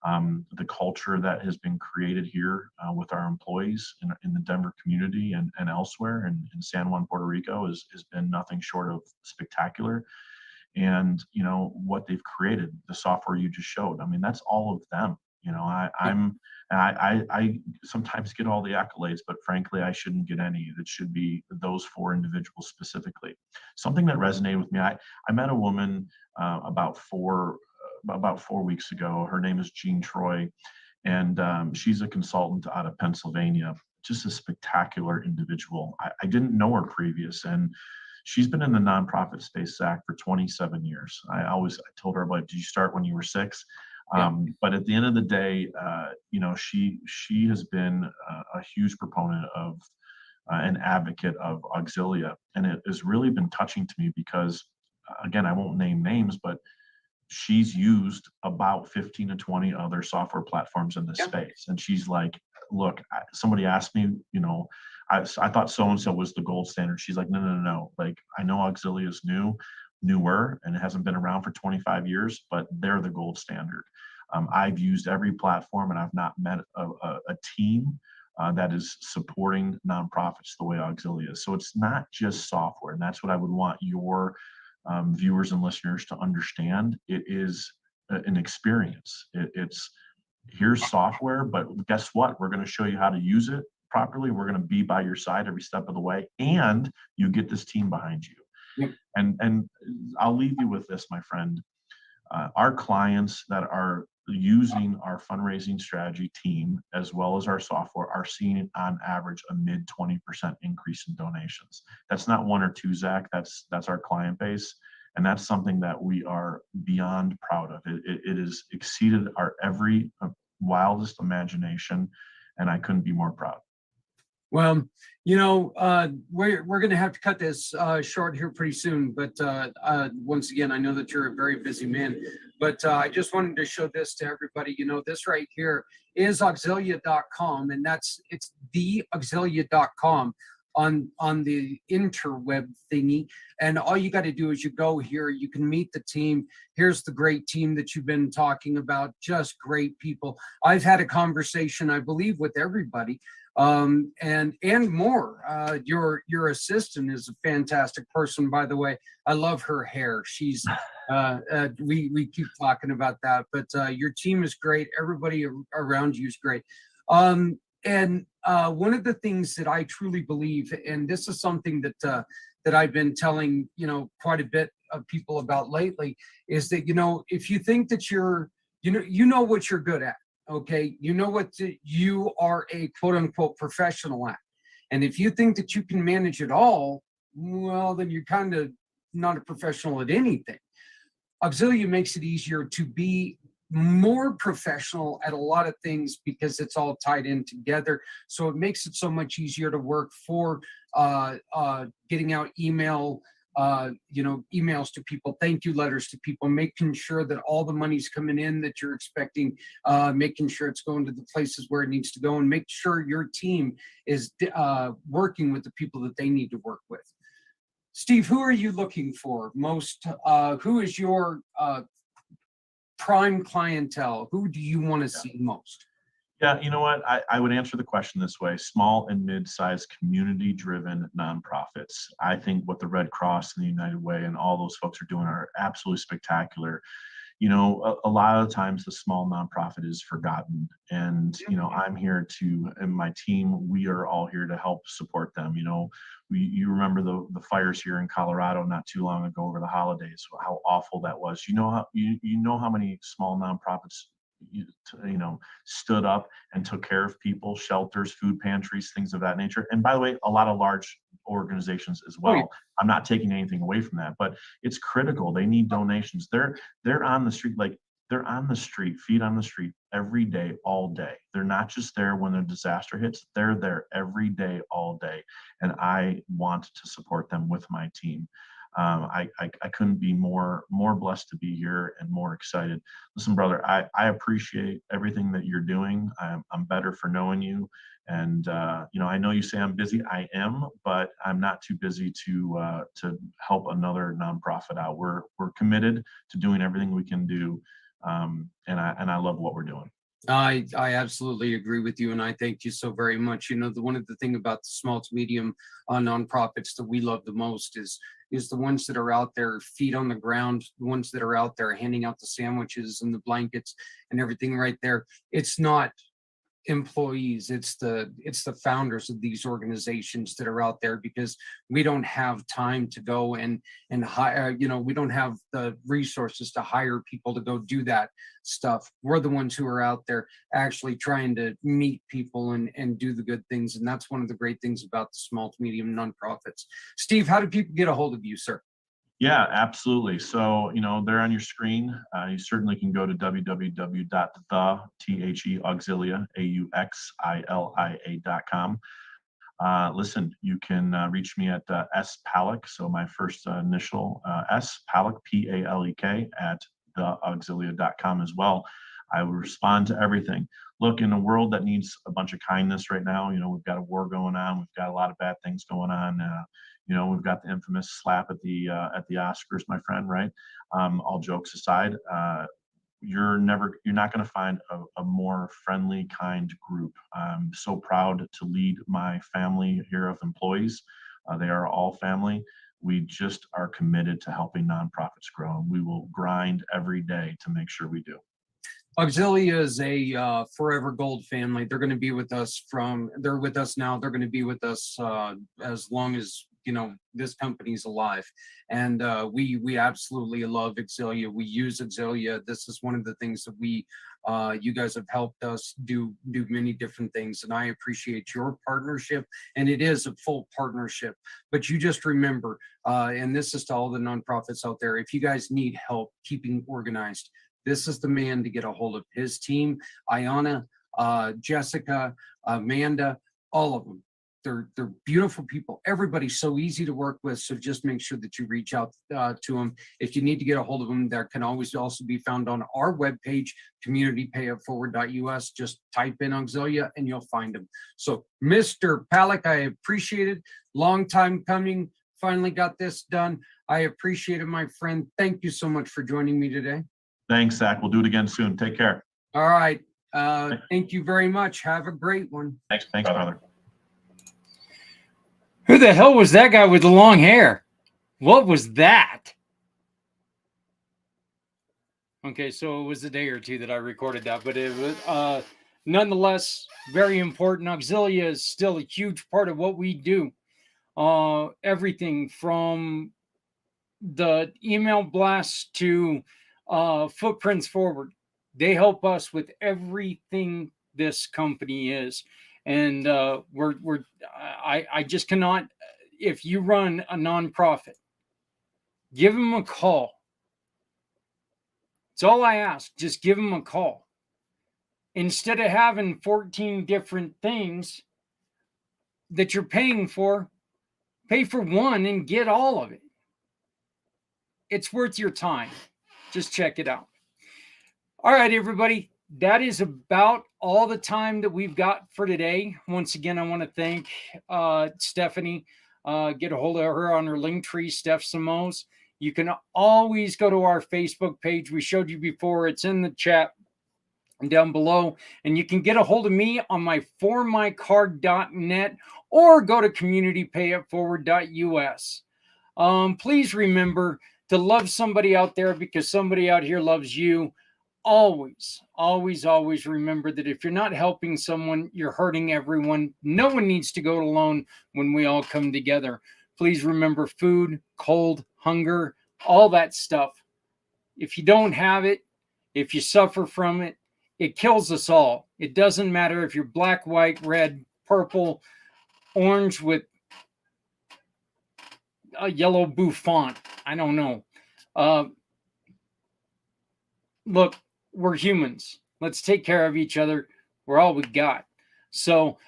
The culture that has been created here with our employees in the Denver community and elsewhere in San Juan, Puerto Rico has been nothing short of spectacular. And, what they've created, the software you just showed, I mean, that's all of them. I sometimes get all the accolades, but frankly, I shouldn't get any. That should be those four individuals specifically. Something that resonated with me, I met a woman about 4 weeks ago. Her name is Jean Troy, and she's a consultant out of Pennsylvania. Just a spectacular individual. I didn't know her previous, and she's been in the nonprofit space, Zach, for 27 years. I told her, did you start when you were 6? But at the end of the day, she has been a huge proponent of an advocate of Auxilia, and it has really been touching to me because, again, I won't name names, but she's used about 15 to 20 other software platforms in this space, and she's like, "Look, somebody asked me, I thought so-and-so was the gold standard." She's like, no. Like, I know Auxilia is newer, and it hasn't been around for 25 years, but they're the gold standard. I've used every platform, and I've not met a team that is supporting nonprofits the way Auxilia is. So it's not just software, and that's what I would want your viewers and listeners to understand. It is an experience. It's here's software, but guess what? We're going to show you how to use it properly. We're going to be by your side every step of the way, and you get this team behind you. Yep. And I'll leave you with this, my friend. Our clients that are using our fundraising strategy team as well as our software are seeing on average a mid 20% increase in donations. That's not one or two, Zach. That's our client base, and that's something that we are beyond proud of. It has exceeded our every wildest imagination, and I couldn't be more proud. Well, we're going to have to cut this short here pretty soon. But once again, I know that you're a very busy man. But I just wanted to show this to everybody. This right here is auxilia.com, and it's the auxilia.com on the interweb thingy. And all you got to do is you go here, you can meet the team. Here's the great team that you've been talking about, just great people. I've had a conversation, I believe, with everybody. And more. Your assistant is a fantastic person, by the way. I love her hair. She's we keep talking about that, but your team is great. Everybody around you is great. And one of the things that I truly believe, and this is something that I've been telling quite a bit of people about lately, is that if you think that you're what you're good at. Okay, what you are a quote unquote professional at. And if you think that you can manage it all, well, then you're kind of not a professional at anything. Auxilia makes it easier to be more professional at a lot of things because it's all tied in together. So it makes it so much easier to work for getting out emails to people, thank you letters to people, making sure that all the money's coming in that you're expecting, making sure it's going to the places where it needs to go, and make sure your team is working with the people that they need to work with. Steve, who are you looking for most? Who is your prime clientele? Who do you want to see most? Yeah, you know what? I would answer the question this way: small and mid-sized community-driven nonprofits. I think what the Red Cross and the United Way and all those folks are doing are absolutely spectacular. A lot of times the small nonprofit is forgotten, and I'm here and my team, we are all here to help support them. You remember the fires here in Colorado not too long ago over the holidays, how awful that was. You know how many small nonprofits stood up and took care of people, shelters, food pantries, things of that nature. And by the way, a lot of large organizations as well. Oh, yeah. I'm not taking anything away from that, but it's critical. They need donations. They're on the street, they're on the street, feet on the street every day, all day. They're not just there when a disaster hits, they're there every day, all day. And I want to support them with my team. I couldn't be more blessed to be here and more excited. Listen, brother, I appreciate everything that you're doing. I'm better for knowing you. And, I know you say I'm busy. I am, but I'm not too busy to help another nonprofit out. We're committed to doing everything we can do. And I love what we're doing. I absolutely agree with you, and I thank you so very much. One of the thing about the small to medium nonprofits that we love the most is the ones that are out there, feet on the ground, the ones that are out there handing out the sandwiches and the blankets and everything right there. It's not employees, it's the founders of these organizations that are out there, because we don't have time to go and hire, we don't have the resources to hire people to go do that stuff. We're the ones who are out there actually trying to meet people and do the good things, and that's one of the great things about the small to medium nonprofits. Steve, how do people get a hold of you, sir? Yeah, absolutely. So, they're on your screen. You certainly can go to www.auxilia.com. Listen, you can reach me at spalek, so my first initial S, Palek, Palek, at theauxilia.com as well. I will respond to everything. Look, in a world that needs a bunch of kindness right now, we've got a war going on. We've got a lot of bad things going on. We've got the infamous slap at the Oscars, my friend, right? All jokes aside, you're not going to find a more friendly, kind group. I'm so proud to lead my family here of employees. They are all family. We just are committed to helping nonprofits grow, and we will grind every day to make sure we do. Auxilia is a forever gold family. They're going to be with us they're with us now. They're going to be with us as long as this company's alive. And we absolutely love Auxilia. We use Auxilia. This is one of the things that you guys have helped us do many different things, and I appreciate your partnership. And it is a full partnership, but you just remember, and this is to all the nonprofits out there, if you guys need help keeping organized, this is the man to get a hold of. His team, Ayana, Jessica, Amanda, all of them. They're beautiful people. Everybody's so easy to work with. So just make sure that you reach out to them. If you need to get a hold of them, that can always also be found on our webpage, communitypayitforward.us. Just type in Auxilia and you'll find them. So Mr. Palick, I appreciate it. Long time coming. Finally got this done. I appreciate it, my friend. Thank you so much for joining me today. Thanks, Zach. We'll do it again soon. Take care. All right. Thank you very much. Have a great one. Thanks, brother. Who the hell was that guy with the long hair? What was that? Okay, so it was a day or two that I recorded that, but it was nonetheless very important. Auxilia is still a huge part of what we do. Everything from the email blasts to Footprints Forward. They help us with everything this company is. And I just cannot, if you run a nonprofit, give them a call. It's all I ask. Just give them a call. Instead of having 14 different things that you're paying for, pay for one and get all of it. It's worth your time. Just check it out. All right, everybody. That is about all the time that we've got for today. Once again, I want to thank Stephanie. Get a hold of her on her Linktree, Steph Samos. You can always go to our Facebook page. We showed you before. It's in the chat down below. And you can get a hold of me on my formycard.net or go to communitypayitforward.us. Please remember to love somebody out there because somebody out here loves you. Always, always, always remember that if you're not helping someone, you're hurting everyone. No one needs to go alone when we all come together. Please remember food, cold, hunger, all that stuff. If you don't have it, if you suffer from it, it kills us all. It doesn't matter if you're black, white, red, purple, orange with a yellow bouffant. I don't know. Look, we're humans. Let's take care of each other. We're all we got. So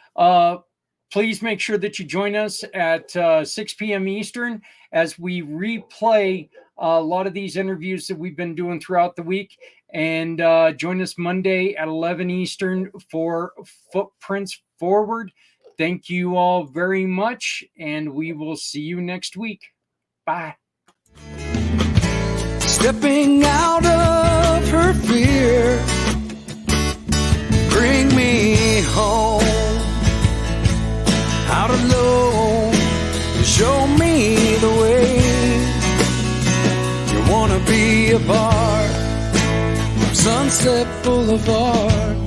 please make sure that you join us at 6 p.m. Eastern as we replay a lot of these interviews that we've been doing throughout the week. And join us Monday at 11 Eastern for Footprints Forward. Thank you all very much, and we will see you next week. Bye. Stepping out of her fear, bring me home. Out alone, show me the way. You wanna be a part of Sunset Boulevard.